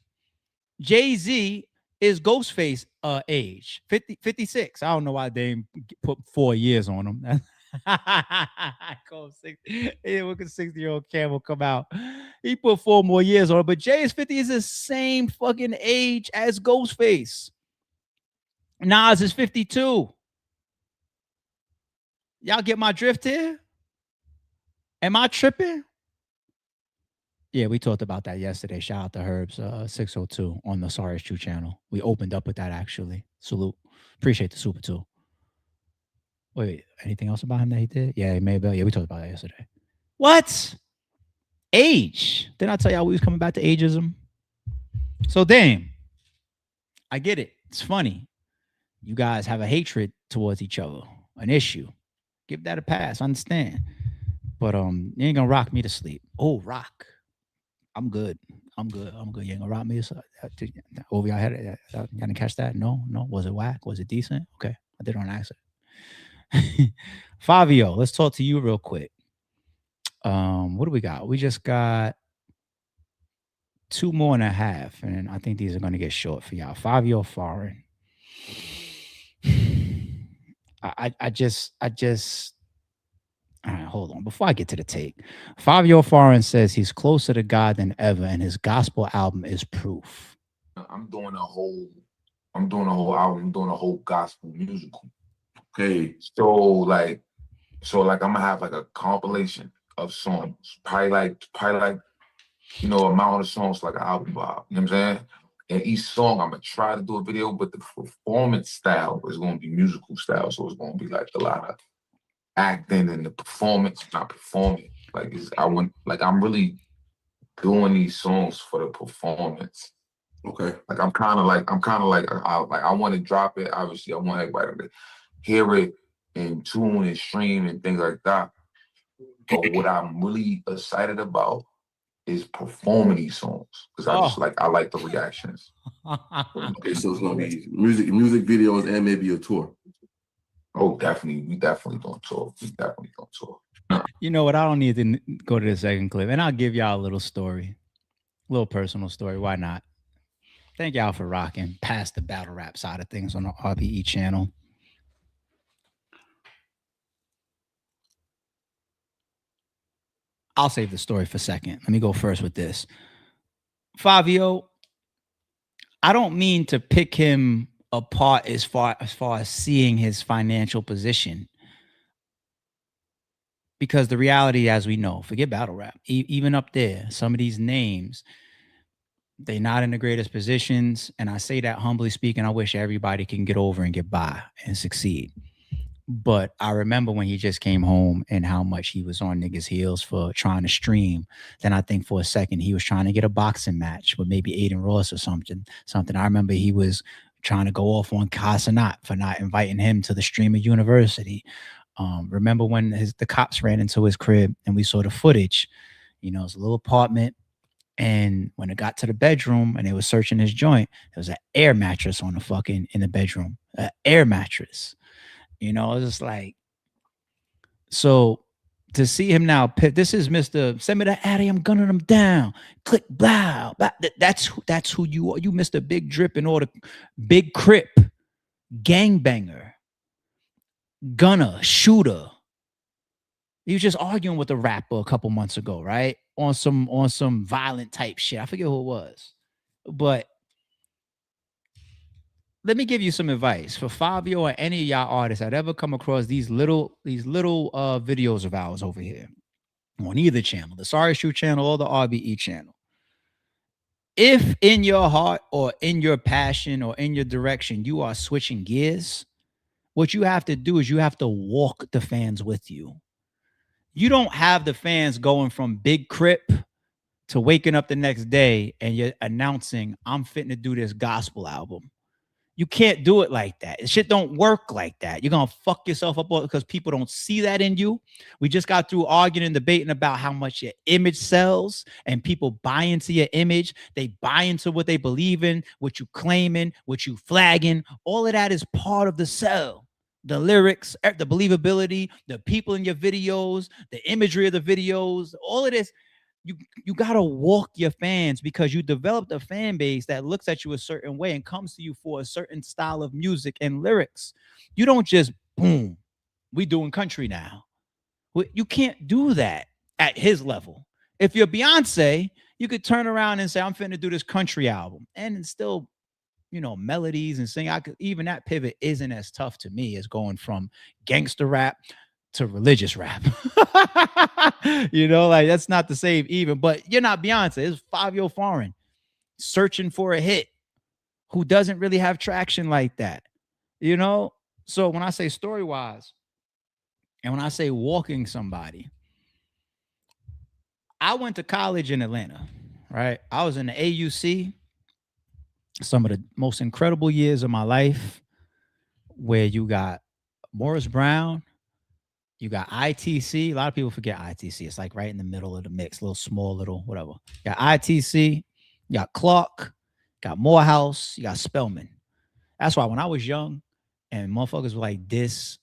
[SPEAKER 1] Jay-Z is Ghostface age, 56. I don't know why they put 4 years on him. Look at 60-year-old Campbell come out. He put 4 more years on it, but Jay is 50. Is the same fucking age as Ghostface. Nas is 52. Y'all get my drift here? Am I tripping? Yeah, we talked about that yesterday. Shout out to Herbs 602 on the Sorry It's True channel. We opened up with that actually. Salute. Appreciate the super too. Wait, anything else about him that he did? Yeah, maybe. Yeah, we talked about that yesterday. What? Age. Didn't I tell y'all we was coming back to ageism? So damn. I get it. It's funny. You guys have a hatred towards each other, an issue. Give that a pass. I understand. But you ain't gonna rock me to sleep. Oh, rock. I'm good. I'm good. You ain't gonna rock me to sleep. Over your head. Y'all didn't catch that? No. Was it whack? Was it decent? Okay. I did it on accident. Fivio, let's talk to you real quick. What do we got? We just got 2 more and a half, and I think these are going to get short for y'all. Fivio Foreign. I just all right, hold on. Before I get to the take, Fivio Foreign says he's closer to God than ever, and his gospel album is proof.
[SPEAKER 16] I'm doing a whole album. I'm doing a whole gospel musical. Okay, so like So like I'm gonna have like a compilation of songs, probably like amount of songs like an album vibe. You know what I'm saying? And each song I'm gonna try to do a video, but the performance style is gonna be musical style. So it's gonna be like a lot of acting and the performance, not performing. I'm really doing these songs for the performance.
[SPEAKER 5] Okay.
[SPEAKER 16] Like I'm kind of like I want to drop it. Obviously, I want everybody to hear it and tune and stream and things like that. But what I'm really excited about is performing these songs because I like the reactions.
[SPEAKER 5] Okay, so it's gonna be music videos and maybe a tour.
[SPEAKER 16] Oh, definitely. We definitely gonna tour.
[SPEAKER 1] You know what? I don't need to go to the second clip, and I'll give y'all a little story, a little personal story. Why not? Thank y'all for rocking past the battle rap side of things on the RBE channel. I'll save the story for a second. Let me go first with this. Fivio, I don't mean to pick him apart as far as seeing his financial position. Because the reality, as we know, forget battle rap, even up there, some of these names, they're not in the greatest positions. And I say that humbly speaking, I wish everybody can get over and get by and succeed. But I remember when he just came home and how much he was on niggas' heels for trying to stream. Then I think for a second he was trying to get a boxing match with maybe Aiden Ross or something. I remember he was trying to go off on Casanat for not inviting him to the Streamer University. Remember when the cops ran into his crib and we saw the footage? You know, it's a little apartment. And when it got to the bedroom and they were searching his joint, there was an air mattress on in the bedroom, an air mattress. You know, it's just like, so to see him now, this is Mr. Send me the Addy, I'm gunning him down. Click, blah, blah. That's who you are. You Mr. Big Drip and all the Big Crip, gangbanger, gunner, shooter. He was just arguing with a rapper a couple months ago, right? On some violent type shit. I forget who it was. But let me give you some advice for Fivio or any of y'all artists that ever come across these little videos of ours over here on either channel, the Sorry Shoe channel or the RBE channel. If in your heart or in your passion or in your direction you are switching gears, what you have to do is you have to walk the fans with you. You don't have the fans going from Big Crip to waking up the next day and you're announcing, I'm fitting to do this gospel album. You can't do it like that. Shit don't work like that. You're going to fuck yourself up because people don't see that in you. We just got through arguing and debating about how much your image sells, and people buy into your image. They buy into what they believe in, what you claiming, what you flagging. All of that is part of the sell. The lyrics, the believability, the people in your videos, the imagery of the videos, all of this. You got to walk your fans because you developed a fan base that looks at you a certain way and comes to you for a certain style of music and lyrics. You don't just, boom, we doing country now. You can't do that at his level. If you're Beyonce, you could turn around and say, I'm finna do this country album. And it's still, you know, melodies and sing. Even that pivot isn't as tough to me as going from gangster rap to religious rap. You know, like that's not the same even, but you're not Beyonce. It's Fivio Foreign searching for a hit who doesn't really have traction like that, you know? So when I say story-wise and when I say walking somebody, I went to college in Atlanta, right? I was in the AUC, some of the most incredible years of my life, where you got Morris Brown, you got ITC. A lot of people forget ITC. It's like right in the middle of the mix, little small, little whatever. You got ITC, you got Clark, got Morehouse, you got Spelman. That's why when I was young and motherfuckers were like this,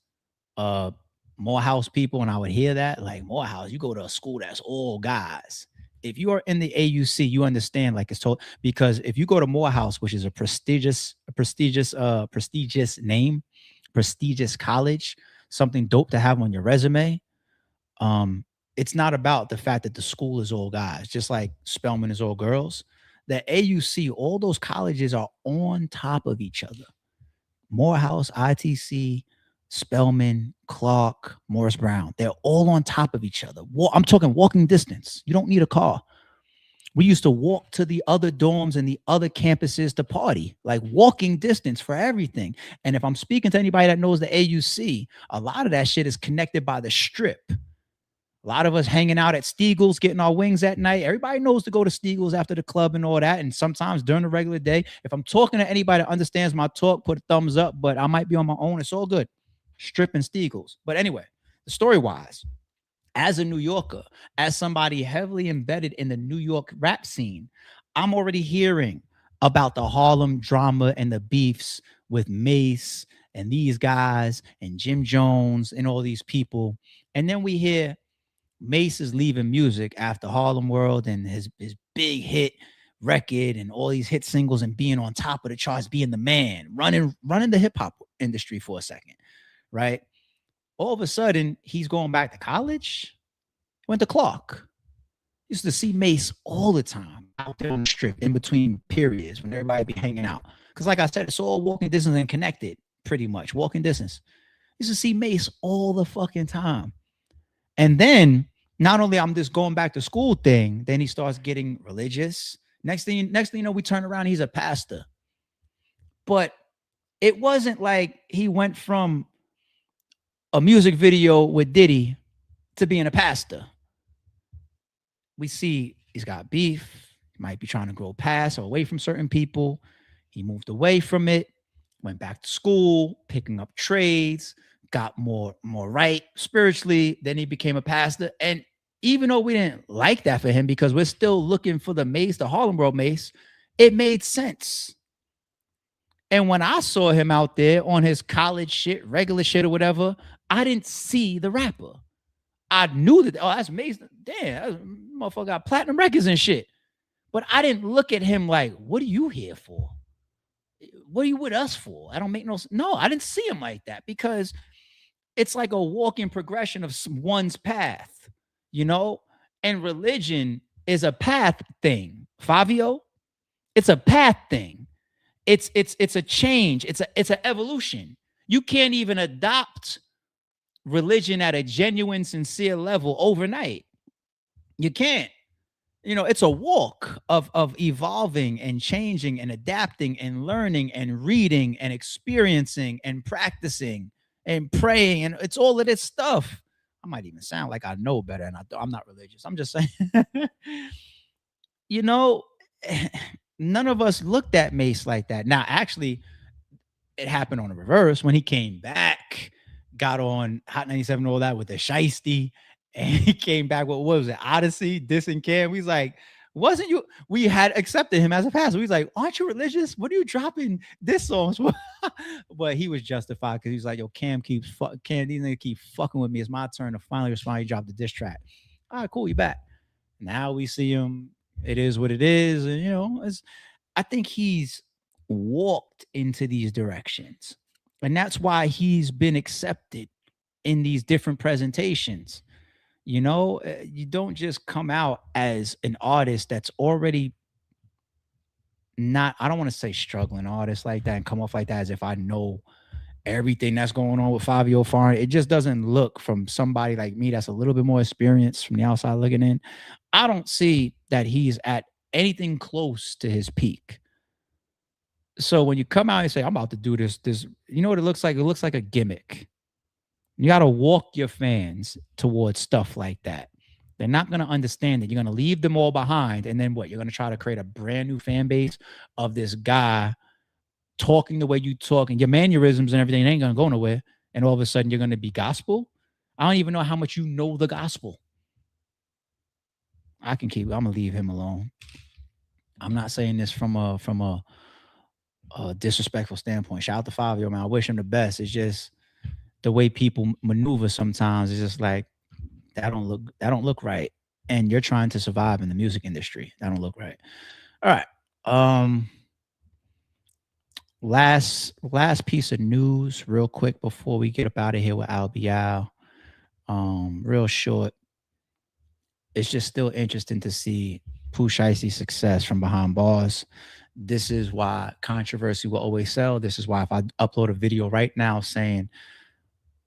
[SPEAKER 1] Morehouse people, and I would hear that, like Morehouse, you go to a school that's all guys. If you are in the AUC, you understand like it's told, because if you go to Morehouse, which is a prestigious name, prestigious college, something dope to have on your resume. It's not about the fact that the school is all guys, just like Spelman is all girls. The AUC, all those colleges are on top of each other. Morehouse, ITC, Spellman, Clark, Morris Brown. They're all on top of each other. I'm talking walking distance. You don't need a car. We used to walk to the other dorms and the other campuses to party, like walking distance for everything. And if I'm speaking to anybody that knows the AUC, a lot of that shit is connected by the strip. A lot of us hanging out at Stiegel's, getting our wings at night. Everybody knows to go to Stiegel's after the club and all that. And sometimes during the regular day, if I'm talking to anybody that understands my talk, put a thumbs up, but I might be on my own. It's all good. Strip and Stiegel's. But anyway, the story-wise, as a New Yorker, as somebody heavily embedded in the New York rap scene, I'm already hearing about the Harlem drama and the beefs with Mace and these guys and Jim Jones and all these people. And then we hear Mace is leaving music after Harlem World and his big hit record and all these hit singles and being on top of the charts, being the man, running the hip-hop industry for a second, right? All of a sudden, he's going back to college. Went to Clark. Used to see Mace all the time out there on the strip in between periods when everybody be hanging out. Because like I said, it's all walking distance and connected, pretty much. Walking distance. Used to see Mace all the fucking time. And then, not only I'm just going back to school thing, then he starts getting religious. Next thing you know, we turn around, he's a pastor. But it wasn't like he went from a music video with Diddy to being a pastor. We see he's got beef. He might be trying to grow past or away from certain people. He moved away from it, went back to school, picking up trades, got more right spiritually. Then he became a pastor. And even though we didn't like that for him because we're still looking for the Mace, the Harlem World Mace, it made sense. And when I saw him out there on his college shit, regular shit or whatever, I didn't see the rapper. I knew that, oh, that's amazing. Damn, that motherfucker got platinum records and shit. But I didn't look at him like, what are you here for? What are you with us for? I don't make no, I didn't see him like that because it's like a walking progression of one's path, you know? And religion is a path thing. Fivio, it's a path thing. It's a change. It's an evolution. You can't even adopt religion at a genuine, sincere level overnight. You can't. You know, it's a walk of evolving and changing and adapting and learning and reading and experiencing and practicing and praying. And it's all of this stuff. I might even sound like I know better, and I'm not religious. I'm just saying, you know, none of us looked at Mace like that. Now, actually, it happened on the reverse when he came back, got on Hot 97 and all that with the Shiesty, and he came back with, what was it, Odyssey, dissing Cam. He's like, wasn't you? We had accepted him as a pastor. He's like, aren't you religious? What are you dropping this songs for? But he was justified because he's like, yo, Cam, these niggas keep fucking with me. It's my turn to finally respond. He dropped the diss track. All right, cool, you back. Now we see him. It is what it is. And, you know, I think he's walked into these directions. And that's why he's been accepted in these different presentations. You know, you don't just come out as an artist that's already not, I don't want to say struggling artist like that and come off like that as if I know everything that's going on with Fivio Foreign. It just doesn't look from somebody like me that's a little bit more experienced from the outside looking in. I don't see that he's at anything close to his peak. So when you come out and say, I'm about to do this, you know what it looks like? It looks like a gimmick. You got to walk your fans towards stuff like that. They're not going to understand it. You're going to leave them all behind. And then what? You're going to try to create a brand new fan base of this guy talking the way you talk and your mannerisms and everything ain't going to go nowhere. And all of a sudden you're going to be gospel. I don't even know how much you know the gospel. I'm going to leave him alone. I'm not saying this from a disrespectful standpoint. Shout out to Fivio, man. I wish him the best. It's just the way people maneuver sometimes is just like, that don't look right. And you're trying to survive in the music industry. That don't look right. All right. Last piece of news real quick before we get up out of here with Al Bial. Real short. It's just still interesting to see Pooh Shiesty's success from behind bars. This is why controversy will always sell. This is why if I upload a video right now saying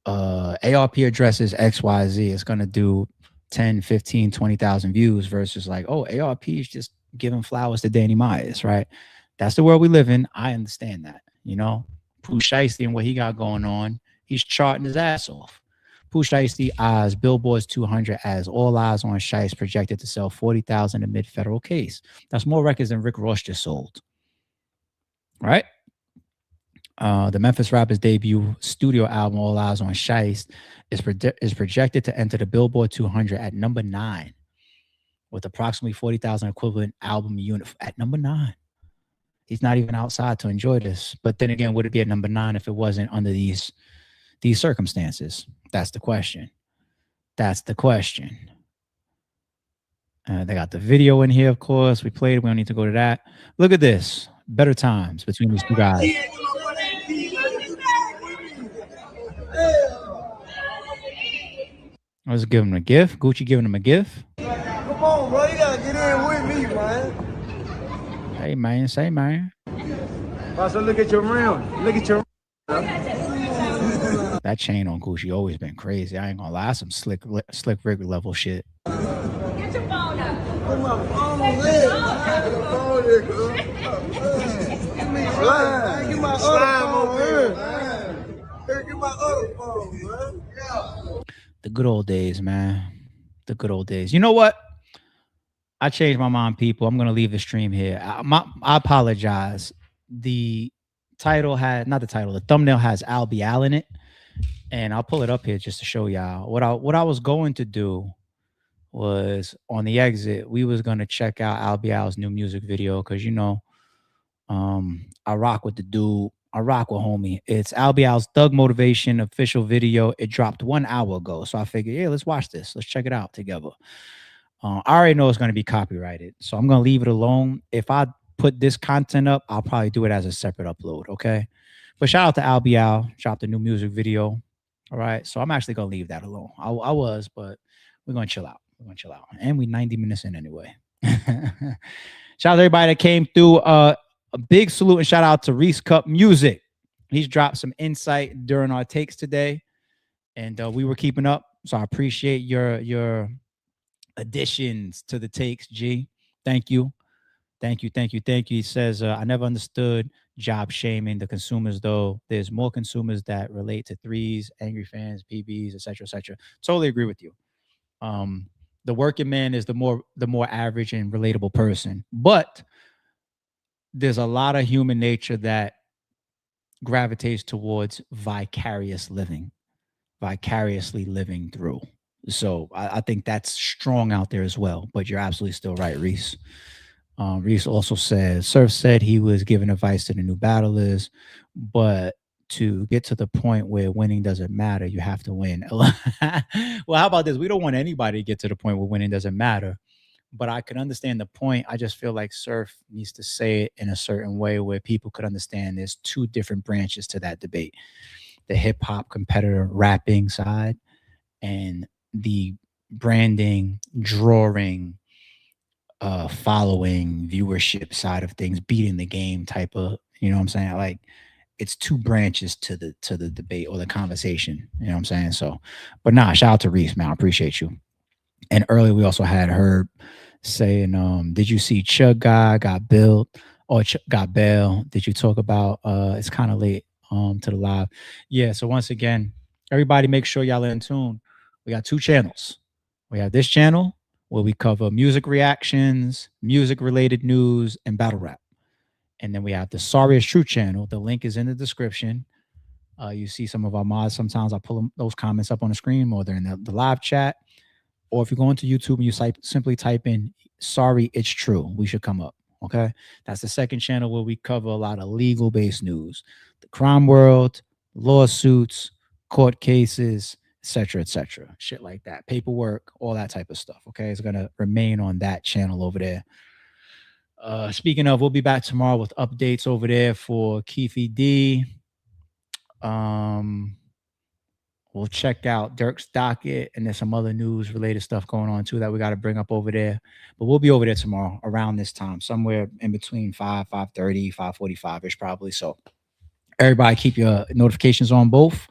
[SPEAKER 1] ARP addresses XYZ. It's going to do 10, 15, 20,000 views versus like, oh, ARP is just giving flowers to Danny Myers, right? That's the world we live in. I understand that, you know. Pooh Shiesty and what he got going on, he's charting his ass off. Pooh Shiesty eyes Billboard's 200 as all eyes on Shiesty projected to sell 40,000 amid federal case. That's more records than Rick Ross just sold, right? The Memphis rapper's debut studio album, All Eyes on Shiesty, is projected to enter the Billboard 200 at number 9, with approximately 40,000 equivalent album unit at number 9. He's not even outside to enjoy this. But then again, would it be at number 9 if it wasn't under these circumstances? That's the question. That's the question. They got the video in here, of course. We played it. We don't need to go to that. Look at this. Better times between these two guys. I was giving him a gift. Gucci giving him a gift.
[SPEAKER 17] Come on, bro. You gotta get in with me, man.
[SPEAKER 1] Hey, man. Say, man.
[SPEAKER 17] So look at your rim. Look at your
[SPEAKER 1] That chain on Gucci always been crazy. I ain't gonna lie. Some slick Rick level shit.
[SPEAKER 17] Get your phone up. Put my phone on there. Give me slime. Get my other phone here. Get my other phone, man.
[SPEAKER 1] The good old days, man. The good old days. You know what? I changed my mind, people. I'm gonna leave the stream here. I apologize. The title had not the title. The thumbnail has Al Bial in it, and I'll pull it up here just to show y'all what I was going to do. Was on the exit, we was gonna check out Al Bial's new music video because you know, I rock with the dude. I rock with homie. It's Al Bial's Thug Motivation official video. It dropped 1 hour ago, so I figured, yeah, let's watch this. Let's check it out together. I already know it's gonna be copyrighted, so I'm gonna leave it alone. If I put this content up, I'll probably do it as a separate upload. Okay, but shout out to Al Bial, dropped a new music video. All right, so I'm actually gonna leave that alone. I was, but we're gonna chill out. We're gonna chill out, and we 90 minutes in anyway. Shout out to everybody that came through. A big salute and shout out to Reese Cup Music. He's dropped some insight during our takes today, and we were keeping up. So I appreciate your additions to the takes, G. Thank you. Thank you. He says, I never understood job shaming the consumers, though. There's more consumers that relate to threes, angry fans, PBs, etc., etc. Totally agree with you. The working man is the more average and relatable person. But there's a lot of human nature that gravitates towards vicariously living through. So I think that's strong out there as well. But you're absolutely still right, Reese. Reese also says, Surf said he was giving advice to the new battlers, but to get to the point where winning doesn't matter, you have to win. Well, how about this? We don't want anybody to get to the point where winning doesn't matter, but I can understand the point. I just feel like Surf needs to say it in a certain way where people could understand there's two different branches to that debate. The hip-hop competitor rapping side and the branding, drawing, following, viewership side of things, beating the game type of, you know what I'm saying? Like, it's two branches to the debate or the conversation, you know what I'm saying? So, but nah, shout out to Reese, man. I appreciate you. And earlier we also had Herb saying, did you see Chug Guy got billed or got bail? Did you talk about, it's kind of late to the live. Yeah, so once again, everybody make sure y'all are in tune. We got two channels. We have this channel where we cover music reactions, music-related news, and battle rap. And then we have the Sorry Is True channel. The link is in the description. You see some of our mods. Sometimes I pull those comments up on the screen or they're in the live chat. Or if you go into YouTube and you simply type in Sorry It's True, we should come up. Okay? That's the second channel where we cover a lot of legal-based news. The crime world, lawsuits, court cases, etc., shit like that, paperwork, all that type of stuff. Okay, it's gonna remain on that channel over there. Speaking of, we'll be back tomorrow with updates over there for Keefe D. We'll check out Dirk's docket, and there's some other news related stuff going on too that we got to bring up over there. But we'll be over there tomorrow around this time, somewhere in between 5:30, 5:45 ish probably. So everybody keep your notifications on both.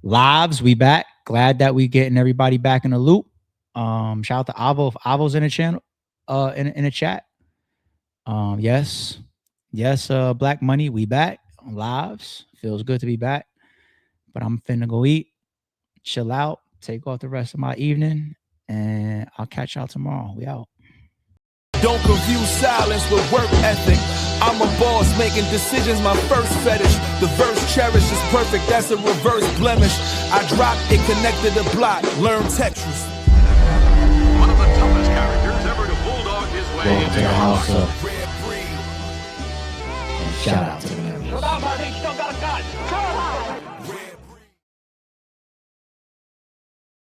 [SPEAKER 1] Lives, we back. Glad that we getting everybody back in the loop. Shout out to Avo if Avo's in the channel, in the chat. Yes, Black Money, we back. Lives, feels good to be back. But I'm finna go eat, chill out, take off the rest of my evening, and I'll catch y'all tomorrow. We out.
[SPEAKER 18] Don't confuse silence with work ethic. I'm a boss making decisions, my first fetish. The verse cherished is perfect, that's a reverse blemish. I dropped it, connected the block, learn Tetris.
[SPEAKER 19] One of the toughest characters ever to bulldog his way
[SPEAKER 1] Welcome to the house
[SPEAKER 19] into
[SPEAKER 1] of. And shout out to them.
[SPEAKER 19] Without my still got a gun.